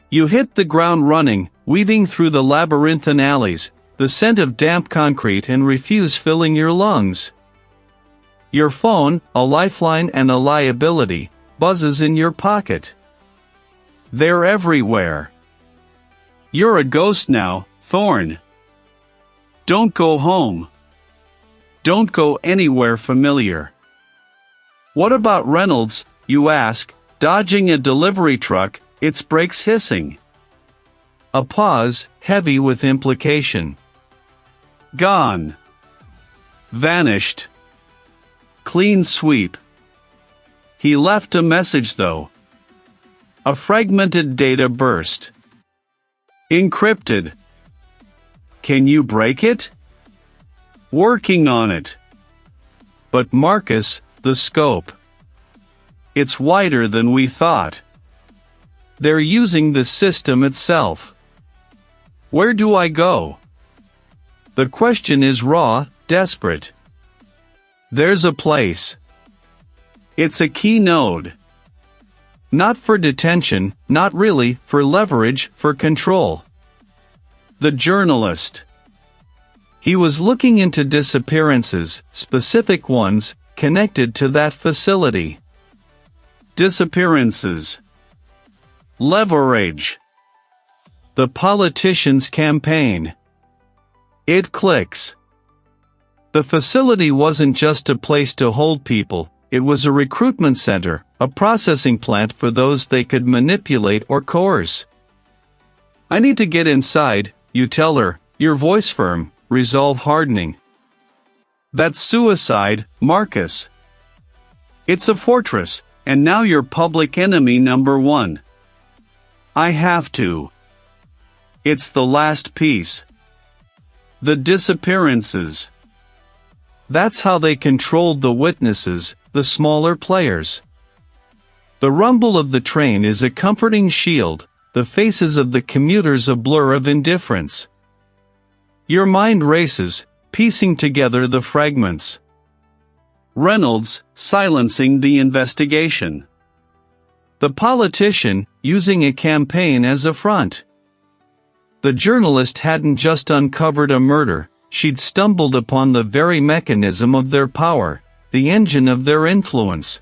[SPEAKER 1] You hit the ground running, weaving through the labyrinthine alleys, the scent of damp concrete and refuse filling your lungs. Your phone, a lifeline and a liability, buzzes in your pocket. They're everywhere. You're a ghost now, Thorne. Don't go home. Don't go anywhere familiar. What about Reynolds, you ask, dodging a delivery truck, its brakes hissing. A pause, heavy with implication. Gone. Vanished. Clean sweep. He left a message though. A fragmented data burst. Encrypted. Can you break it? Working on it. But Marcus, the scope. It's wider than we thought. They're using the system itself. Where do I go? The question is raw, desperate. There's a place. It's a key node. Not for detention, not really, for leverage, for control. The journalist. He was looking into disappearances, specific ones, connected to that facility. Disappearances. Leverage. The politician's campaign. It clicks. The facility wasn't just a place to hold people, it was a recruitment center, a processing plant for those they could manipulate or coerce. I need to get inside, you tell her, your voice firm, resolve hardening. That's suicide, Marcus. It's a fortress, and now you're public enemy number one. I have to. It's the last piece. The disappearances. That's how they controlled the witnesses, the smaller players. The rumble of the train is a comforting shield, the faces of the commuters a blur of indifference. Your mind races, piecing together the fragments. Reynolds, silencing the investigation. The politician, using a campaign as a front. The journalist hadn't just uncovered a murder, she'd stumbled upon the very mechanism of their power, the engine of their influence.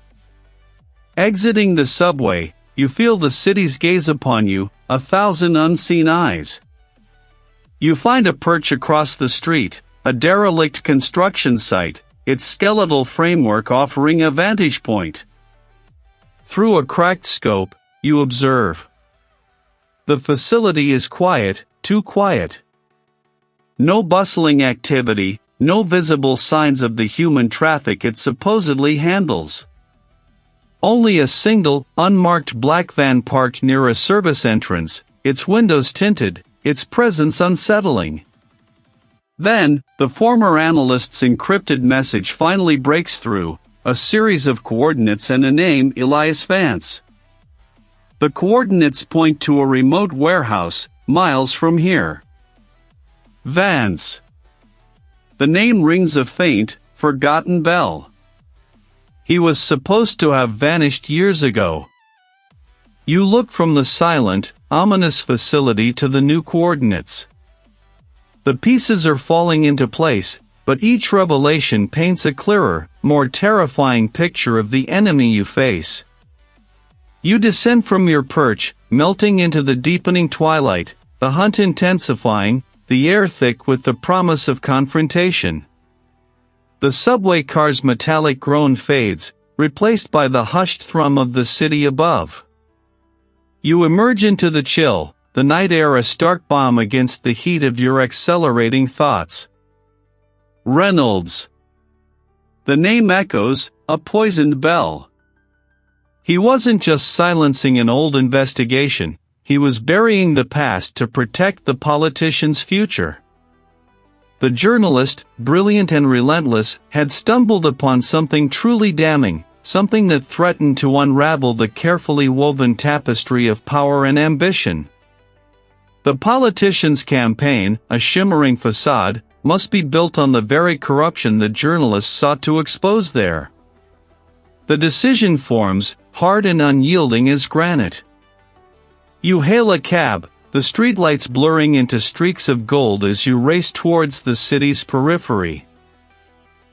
[SPEAKER 1] Exiting the subway, you feel the city's gaze upon you, 1,000 unseen eyes. You find a perch across the street, a derelict construction site, its skeletal framework offering a vantage point. Through a cracked scope, you observe. The facility is quiet, too quiet. No bustling activity, no visible signs of the human traffic it supposedly handles. Only a single, unmarked black van parked near a service entrance, its windows tinted, its presence unsettling. Then, the former analyst's encrypted message finally breaks through, a series of coordinates and a name, Elias Vance. The coordinates point to a remote warehouse, miles from here. Vance. The name rings a faint, forgotten bell. He was supposed to have vanished years ago. You look from the silent, ominous facility to the new coordinates. The pieces are falling into place, but each revelation paints a clearer, more terrifying picture of the enemy you face. You descend from your perch, melting into the deepening twilight, the hunt intensifying, the air thick with the promise of confrontation. The subway car's metallic groan fades, replaced by the hushed thrum of the city above. You emerge into the chill, the night air a stark bomb against the heat of your accelerating thoughts. Reynolds. The name echoes, a poisoned bell. He wasn't just silencing an old investigation, he was burying the past to protect the politician's future. The journalist, brilliant and relentless, had stumbled upon something truly damning, something that threatened to unravel the carefully woven tapestry of power and ambition. The politician's campaign, a shimmering facade, must be built on the very corruption the journalists sought to expose there. The decision forms, hard and unyielding as granite. You hail a cab, the streetlights blurring into streaks of gold as you race towards the city's periphery.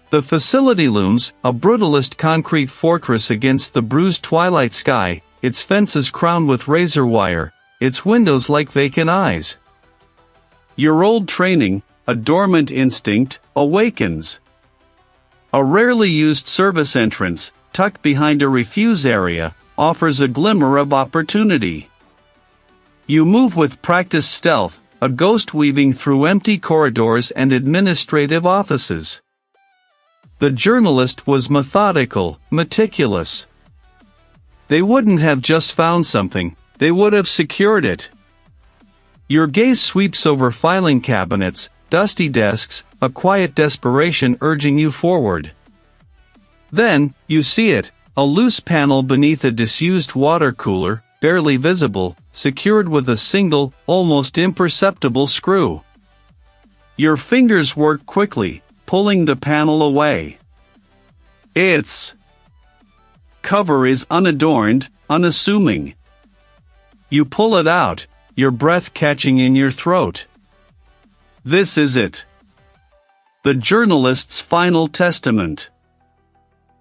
[SPEAKER 1] The facility looms, a brutalist concrete fortress against the bruised twilight sky, its fences crowned with razor wire, its windows like vacant eyes. Your old training, a dormant instinct, awakens. A rarely used service entrance, tucked behind a refuse area, offers a glimmer of opportunity. You move with practiced stealth, a ghost weaving through empty corridors and administrative offices. The journalist was methodical, meticulous. They wouldn't have just found something, they would have secured it. Your gaze sweeps over filing cabinets, dusty desks, a quiet desperation urging you forward. Then, you see it, a loose panel beneath a disused water cooler, barely visible, secured with a single, almost imperceptible screw. Your fingers work quickly, pulling the panel away. Its cover is unadorned, unassuming. You pull it out, your breath catching in your throat. This is it. The journalist's final testament.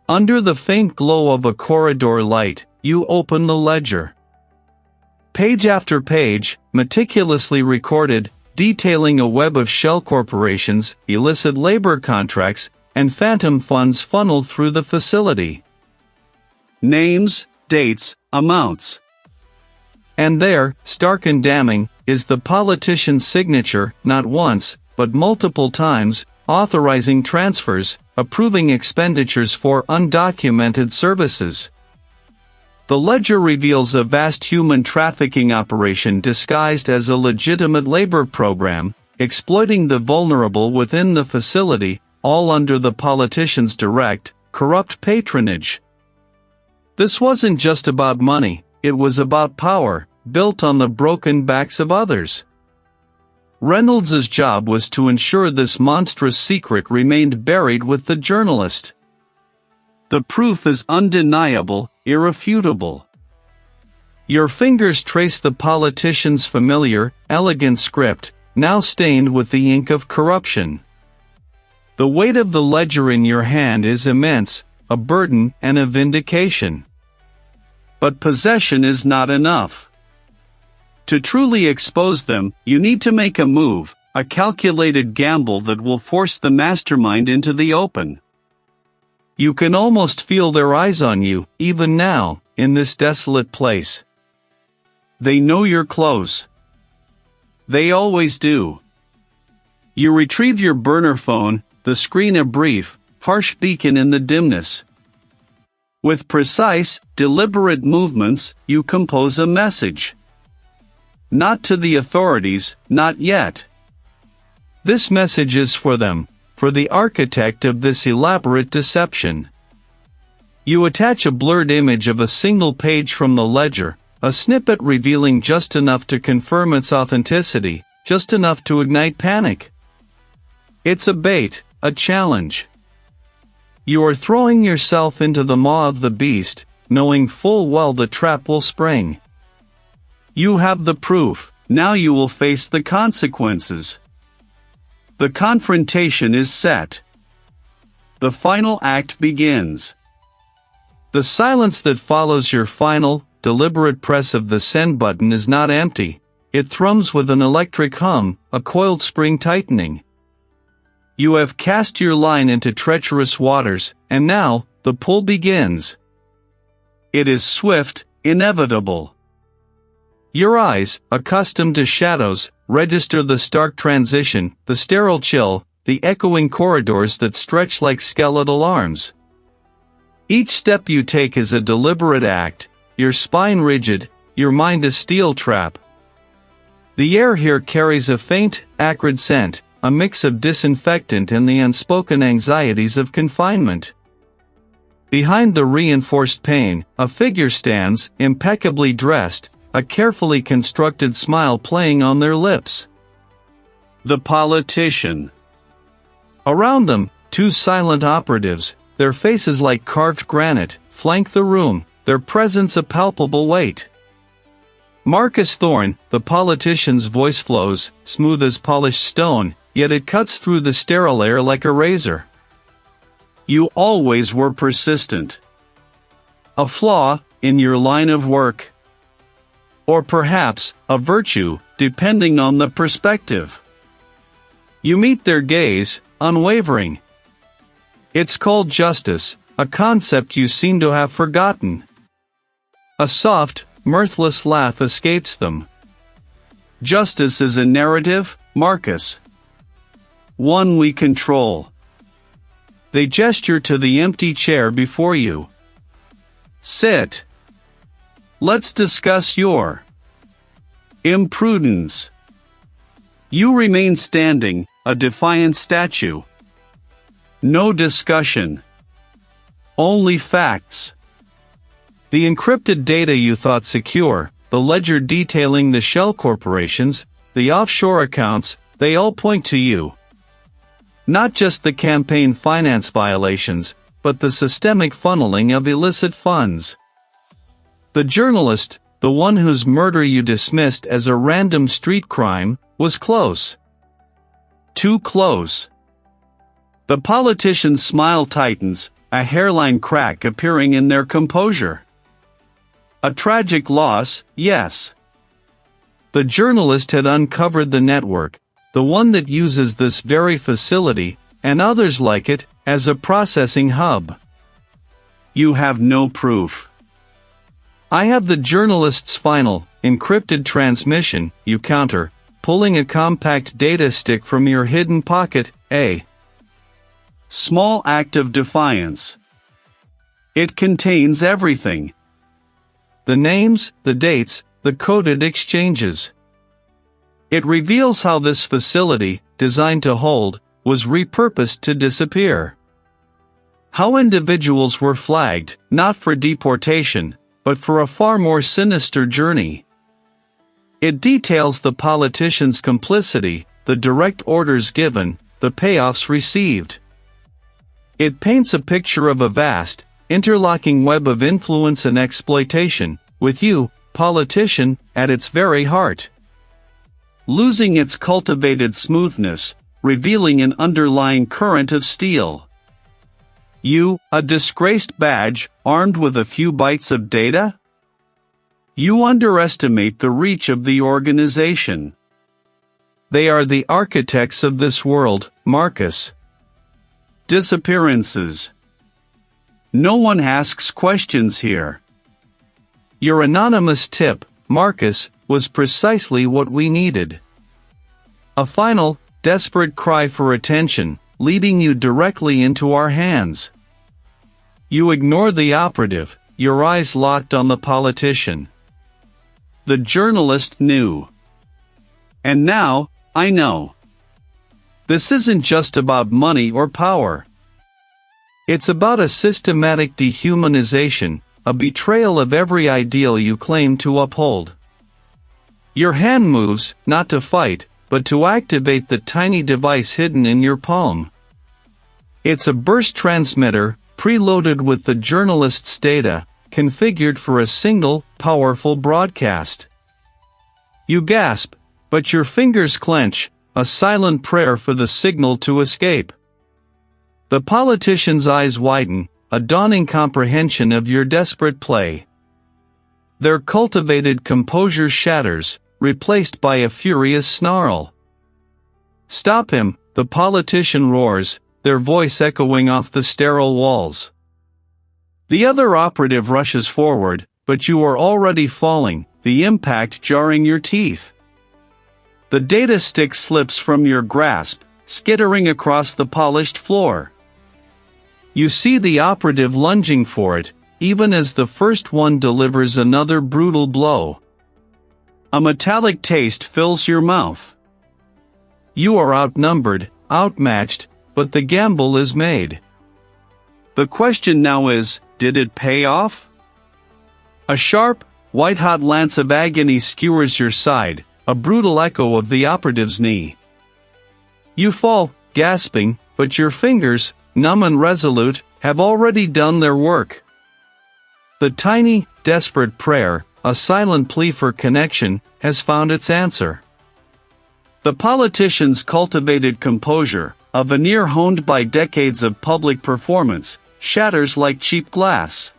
[SPEAKER 1] Under the faint glow of a corridor light, you open the ledger. Page after page, meticulously recorded, detailing a web of shell corporations, illicit labor contracts, and phantom funds funneled through the facility. Names, dates, amounts. And there, stark and damning, is the politician's signature, not once, but multiple times, authorizing transfers, approving expenditures for undocumented services. The ledger reveals a vast human trafficking operation disguised as a legitimate labor program, exploiting the vulnerable within the facility, all under the politician's direct, corrupt patronage. This wasn't just about money, it was about power, built on the broken backs of others. Reynolds's job was to ensure this monstrous secret remained buried with the journalist. The proof is undeniable, irrefutable. Your fingers trace the politician's familiar, elegant script, now stained with the ink of corruption. The weight of the ledger in your hand is immense, a burden and a vindication. But possession is not enough. To truly expose them, you need to make a move, a calculated gamble that will force the mastermind into the open. You can almost feel their eyes on you, even now, in this desolate place. They know you're close. They always do. You retrieve your burner phone, the screen a brief, harsh beacon in the dimness. With precise, deliberate movements, you compose a message. Not to the authorities, not yet. This message is for them, for the architect of this elaborate deception. You attach a blurred image of a single page from the ledger, a snippet revealing just enough to confirm its authenticity, just enough to ignite panic. It's a bait, a challenge. You are throwing yourself into the maw of the beast, knowing full well the trap will spring. You have the proof, now you will face the consequences. The confrontation is set. The final act begins. The silence that follows your final, deliberate press of the send button is not empty, it thrums with an electric hum, a coiled spring tightening. You have cast your line into treacherous waters, and now, the pull begins. It is swift, inevitable. Your eyes, accustomed to shadows, register the stark transition, the sterile chill, the echoing corridors that stretch like skeletal arms. Each step you take is a deliberate act, your spine rigid, your mind a steel trap. The air here carries a faint, acrid scent, a mix of disinfectant and the unspoken anxieties of confinement. Behind the reinforced pain, a figure stands, impeccably dressed, a carefully constructed smile playing on their lips. The politician. Around them, two silent operatives, their faces like carved granite, flank the room, their presence a palpable weight. Marcus Thorne, the politician's voice flows, smooth as polished stone, yet it cuts through the sterile air like a razor. You always were persistent. A flaw, in your line of work. Or perhaps, a virtue, depending on the perspective. You meet their gaze, unwavering. It's called justice, a concept you seem to have forgotten. A soft, mirthless laugh escapes them. Justice is a narrative, Marcus. One we control. They gesture to the empty chair before you. Sit. Let's discuss your imprudence. You remain standing, a defiant statue. No discussion. Only facts. The encrypted data you thought secure, the ledger detailing the shell corporations, the offshore accounts, they all point to you. Not just the campaign finance violations, but the systemic funneling of illicit funds. The journalist, the one whose murder you dismissed as a random street crime, was close. Too close. The politician's smile tightens, a hairline crack appearing in their composure. A tragic loss, yes. The journalist had uncovered the network, the one that uses this very facility, and others like it, as a processing hub. You have no proof. I have the journalist's final, encrypted transmission, you counter, pulling a compact data stick from your hidden pocket, a small act of defiance. It contains everything. The names, the dates, the coded exchanges. It reveals how this facility, designed to hold, was repurposed to disappear. How individuals were flagged, not for deportation, but for a far more sinister journey. It details the politicians' complicity, the direct orders given, the payoffs received. It paints a picture of a vast, interlocking web of influence and exploitation, with you, politician, at its very heart. Losing its cultivated smoothness, revealing an underlying current of steel. You, a disgraced badge, armed with a few bytes of data? You underestimate the reach of the organization. They are the architects of this world, Marcus. Disappearances. No one asks questions here. Your anonymous tip, Marcus, was precisely what we needed. A final, desperate cry for attention, leading you directly into our hands. You ignore the operative, your eyes locked on the politician. The journalist knew. And now, I know. This isn't just about money or power. It's about a systematic dehumanization, a betrayal of every ideal you claim to uphold. Your hand moves, not to fight, but to activate the tiny device hidden in your palm. It's a burst transmitter, preloaded with the journalist's data, configured for a single, powerful broadcast. You gasp, but your fingers clench, a silent prayer for the signal to escape. The politician's eyes widen, a dawning comprehension of your desperate play. Their cultivated composure shatters, replaced by a furious snarl. Stop him, the politician roars, their voice echoing off the sterile walls. The other operative rushes forward, but you are already falling, the impact jarring your teeth. The data stick slips from your grasp, skittering across the polished floor. You see the operative lunging for it, even as the first one delivers another brutal blow. A metallic taste fills your mouth. You are outnumbered, outmatched, but the gamble is made. The question now is, did it pay off? A sharp, white-hot lance of agony skewers your side, a brutal echo of the operative's knee. You fall, gasping, but your fingers, numb and resolute, have already done their work. The tiny, desperate prayer, a silent plea for connection, has found its answer. The politician's cultivated composure, a veneer honed by decades of public performance, shatters like cheap glass.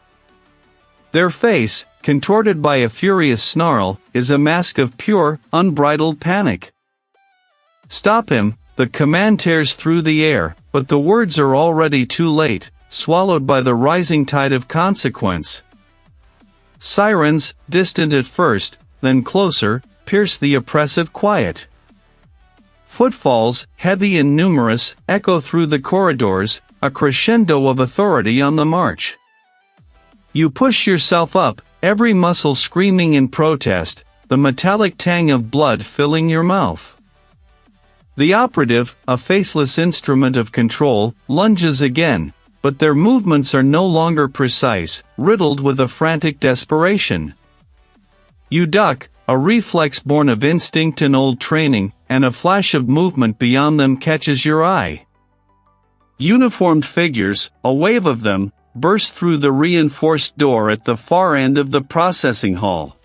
[SPEAKER 1] Their face, contorted by a furious snarl, is a mask of pure, unbridled panic. Stop him, the command tears through the air, but the words are already too late, swallowed by the rising tide of consequence. Sirens, distant at first, then closer, pierce the oppressive quiet. Footfalls, heavy and numerous, echo through the corridors, a crescendo of authority on the march. You push yourself up, every muscle screaming in protest, the metallic tang of blood filling your mouth. The operative, a faceless instrument of control, lunges again, but their movements are no longer precise, riddled with a frantic desperation. You duck, a reflex born of instinct and old training, and a flash of movement beyond them catches your eye. Uniformed figures, a wave of them, burst through the reinforced door at the far end of the processing hall.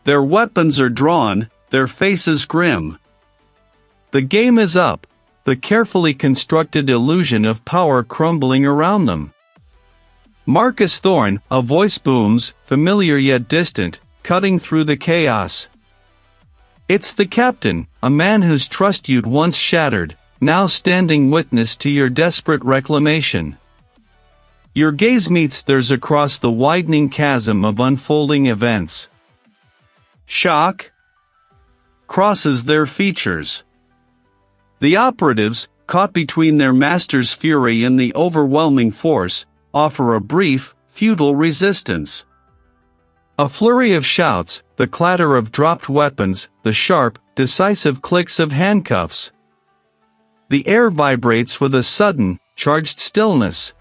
[SPEAKER 1] Their weapons are drawn, their faces grim. The game is up, the carefully constructed illusion of power crumbling around them. Marcus Thorne, a voice booms, familiar yet distant, cutting through the chaos. It's the captain, a man whose trust you'd once shattered, now standing witness to your desperate reclamation. Your gaze meets theirs across the widening chasm of unfolding events. Shock crosses their features. The operatives, caught between their master's fury and the overwhelming force, offer a brief, futile resistance. A flurry of shouts, the clatter of dropped weapons, the sharp, decisive clicks of handcuffs. The air vibrates with a sudden, charged stillness.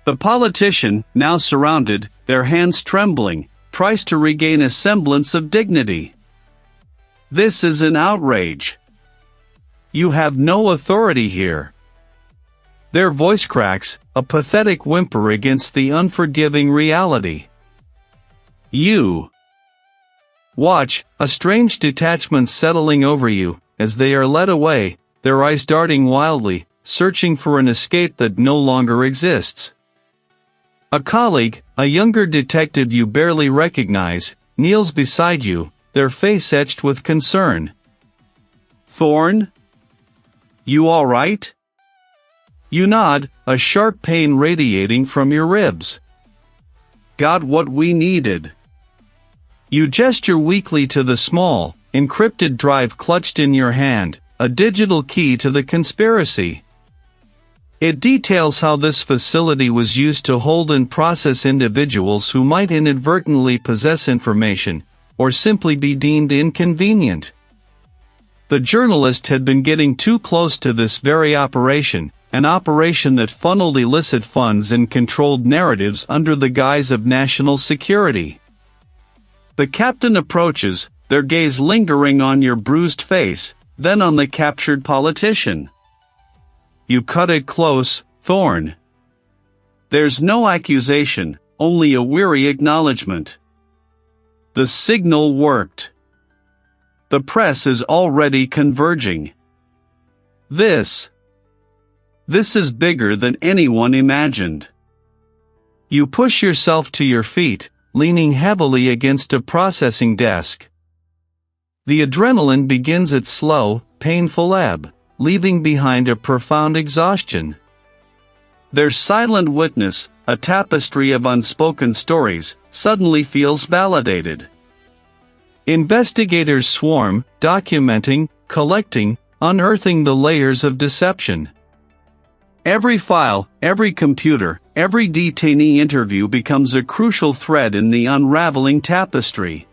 [SPEAKER 1] The politician, now surrounded, their hands trembling, tries to regain a semblance of dignity. This is an outrage. You have no authority here. Their voice cracks, a pathetic whimper against the unforgiving reality. You watch, a strange detachment settling over you, as they are led away, their eyes darting wildly, searching for an escape that no longer exists. A colleague, a younger detective you barely recognize, kneels beside you, their face etched with concern. Thorne? You all right? You nod, a sharp pain radiating from your ribs. Got what we needed. You gesture weakly to the small, encrypted drive clutched in your hand, a digital key to the conspiracy. It details how this facility was used to hold and process individuals who might inadvertently possess information, or simply be deemed inconvenient. The journalist had been getting too close to this very operation, an operation that funneled illicit funds and controlled narratives under the guise of national security. The captain approaches, their gaze lingering on your bruised face, then on the captured politician. You cut it close, Thorne. There's no accusation, only a weary acknowledgement. The signal worked. The press is already converging. This is bigger than anyone imagined. You push yourself to your feet, leaning heavily against a processing desk. The adrenaline begins its slow, painful ebb, leaving behind a profound exhaustion. Their silent witness, a tapestry of unspoken stories, suddenly feels validated. Investigators swarm, documenting, collecting, unearthing the layers of deception. Every file, every computer, every detainee interview becomes a crucial thread in the unraveling tapestry.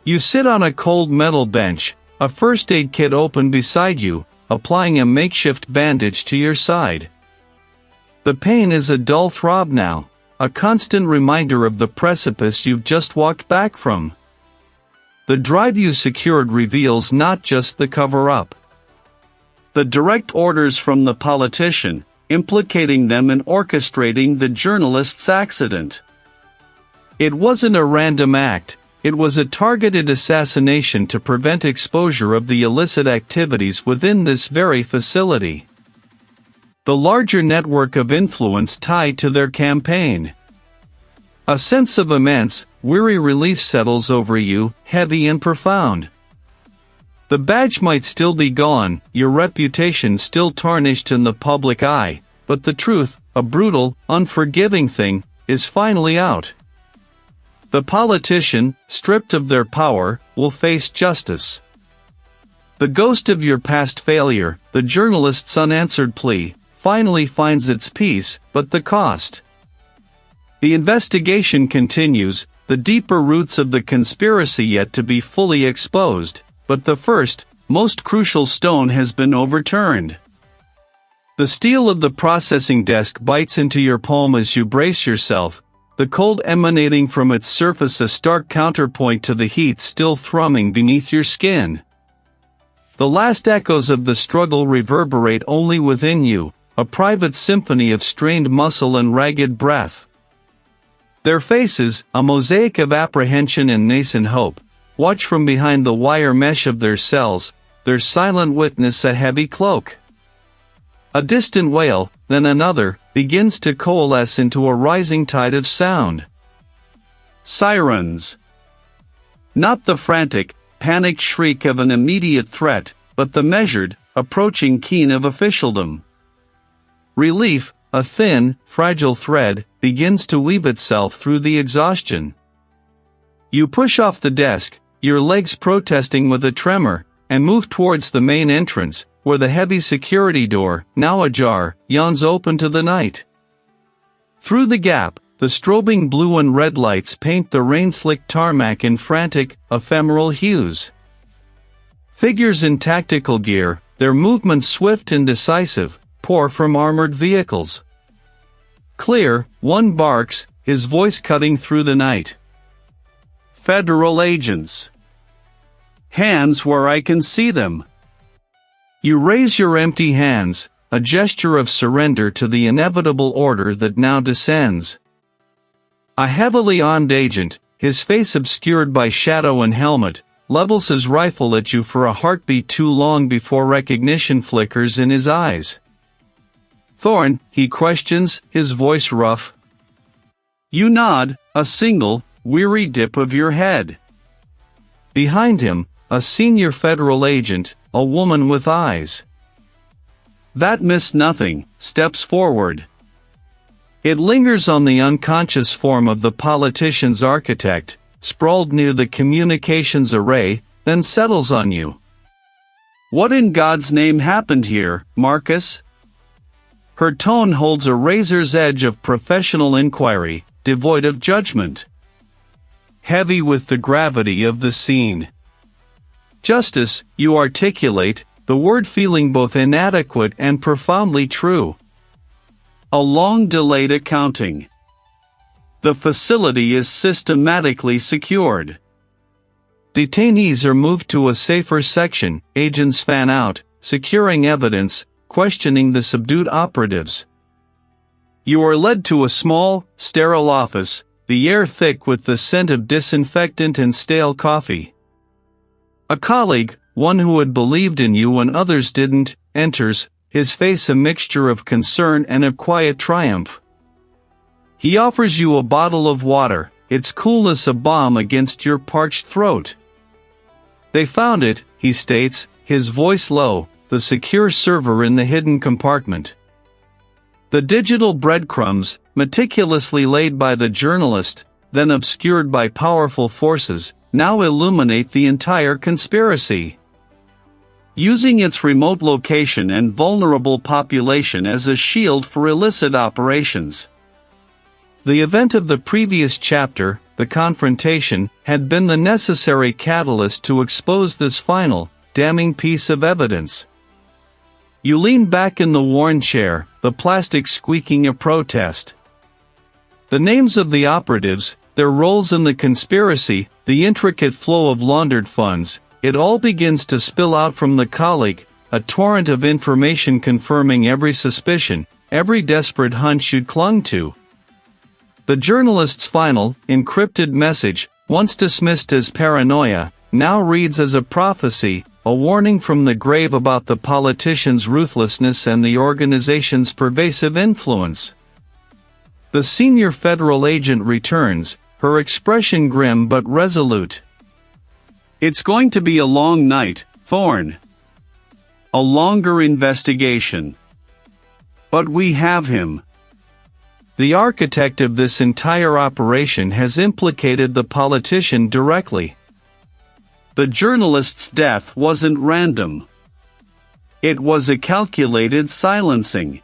[SPEAKER 1] You sit on a cold metal bench, a first aid kit open beside you, applying a makeshift bandage to your side. The pain is a dull throb now, a constant reminder of the precipice you've just walked back from. The drive you secured reveals not just the cover-up. The direct orders from the politician, implicating them in orchestrating the journalist's accident. It wasn't a random act, it was a targeted assassination to prevent exposure of the illicit activities within this very facility. The larger network of influence tied to their campaign. A sense of immense, weary relief settles over you, heavy and profound. The badge might still be gone, your reputation still tarnished in the public eye, but the truth, a brutal, unforgiving thing, is finally out. The politician, stripped of their power, will face justice. The ghost of your past failure, the journalist's unanswered plea, finally finds its peace, but the cost. The investigation continues, the deeper roots of the conspiracy yet to be fully exposed, but the first, most crucial stone has been overturned. The steel of the processing desk bites into your palm as you brace yourself, the cold emanating from its surface a stark counterpoint to the heat still thrumming beneath your skin. The last echoes of the struggle reverberate only within you, a private symphony of strained muscle and ragged breath. Their faces, a mosaic of apprehension and nascent hope, watch from behind the wire mesh of their cells, their silent witness a heavy cloak. A distant wail, then another, begins to coalesce into a rising tide of sound. Sirens. Not the frantic, panicked shriek of an immediate threat, but the measured, approaching keen of officialdom. Relief, a thin, fragile thread, begins to weave itself through the exhaustion. You push off the desk, your legs protesting with a tremor, and move towards the main entrance, where the heavy security door, now ajar, yawns open to the night. Through the gap, the strobing blue and red lights paint the rain-slicked tarmac in frantic, ephemeral hues. Figures in tactical gear, their movements swift and decisive, pour from armored vehicles. Clear, one barks, his voice cutting through the night. Federal agents. Hands where I can see them. You raise your empty hands, a gesture of surrender to the inevitable order that now descends. A heavily armed agent, his face obscured by shadow and helmet, levels his rifle at you for a heartbeat too long before recognition flickers in his eyes. Thorne, he questions, his voice rough. You nod, a single, weary dip of your head. Behind him, a senior federal agent, a woman with eyes that miss nothing, steps forward. It lingers on the unconscious form of the politician's architect, sprawled near the communications array, then settles on you. What in God's name happened here, Marcus? Her tone holds a razor's edge of professional inquiry, devoid of judgment. Heavy with the gravity of the scene. Justice, you articulate, the word feeling both inadequate and profoundly true. A long-delayed accounting. The facility is systematically secured. Detainees are moved to a safer section, agents fan out, securing evidence, questioning the subdued operatives. You are led to a small, sterile office, the air thick with the scent of disinfectant and stale coffee. A colleague, one who had believed in you when others didn't, enters, his face a mixture of concern and of quiet triumph. He offers you a bottle of water, its coolness a balm against your parched throat. They found it, he states, his voice low, the secure server in the hidden compartment. The digital breadcrumbs, meticulously laid by the journalist, then obscured by powerful forces, now illuminate the entire conspiracy. Using its remote location and vulnerable population as a shield for illicit operations. The event of the previous chapter, the confrontation, had been the necessary catalyst to expose this final, damning piece of evidence. You lean back in the worn chair, the plastic squeaking a protest. The names of the operatives, their roles in the conspiracy, the intricate flow of laundered funds, it all begins to spill out from the colleague, a torrent of information confirming every suspicion, every desperate hunch you'd clung to. The journalist's final, encrypted message, once dismissed as paranoia, now reads as a prophecy, a warning from the grave about the politician's ruthlessness and the organization's pervasive influence. The senior federal agent returns, her expression grim but resolute. It's going to be a long night, Thorne. A longer investigation. But we have him. The architect of this entire operation has implicated the politician directly. The journalist's death wasn't random. It was a calculated silencing.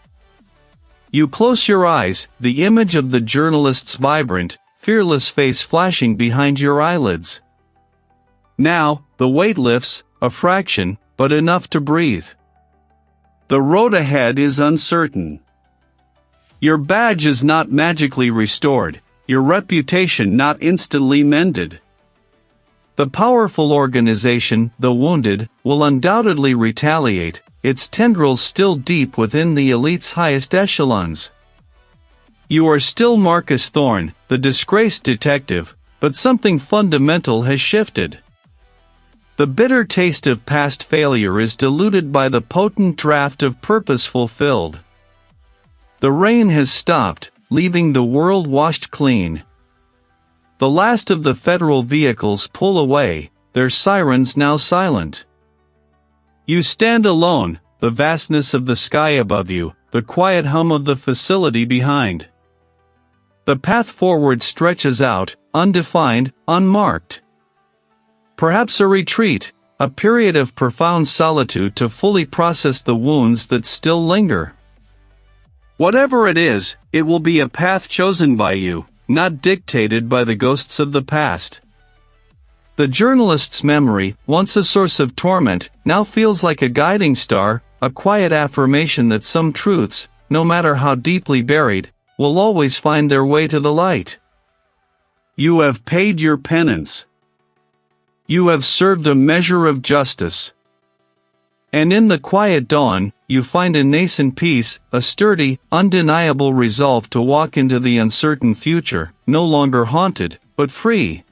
[SPEAKER 1] You close your eyes, the image of the journalist's vibrant, fearless face flashing behind your eyelids. Now, the weight lifts, a fraction, but enough to breathe. The road ahead is uncertain. Your badge is not magically restored, your reputation not instantly mended. The powerful organization, the wounded, will undoubtedly retaliate, its tendrils still deep within the elite's highest echelons. You are still Marcus Thorne, the disgraced detective, but something fundamental has shifted. The bitter taste of past failure is diluted by the potent draft of purpose fulfilled. The rain has stopped, leaving the world washed clean. The last of the federal vehicles pull away, their sirens now silent. You stand alone, the vastness of the sky above you, the quiet hum of the facility behind. The path forward stretches out, undefined, unmarked. Perhaps a retreat, a period of profound solitude to fully process the wounds that still linger. Whatever it is, it will be a path chosen by you, not dictated by the ghosts of the past. The journalist's memory, once a source of torment, now feels like a guiding star, a quiet affirmation that some truths, no matter how deeply buried, will always find their way to the light. You have paid your penance. You have served a measure of justice. And in the quiet dawn, you find a nascent peace, a sturdy, undeniable resolve to walk into the uncertain future, no longer haunted, but free.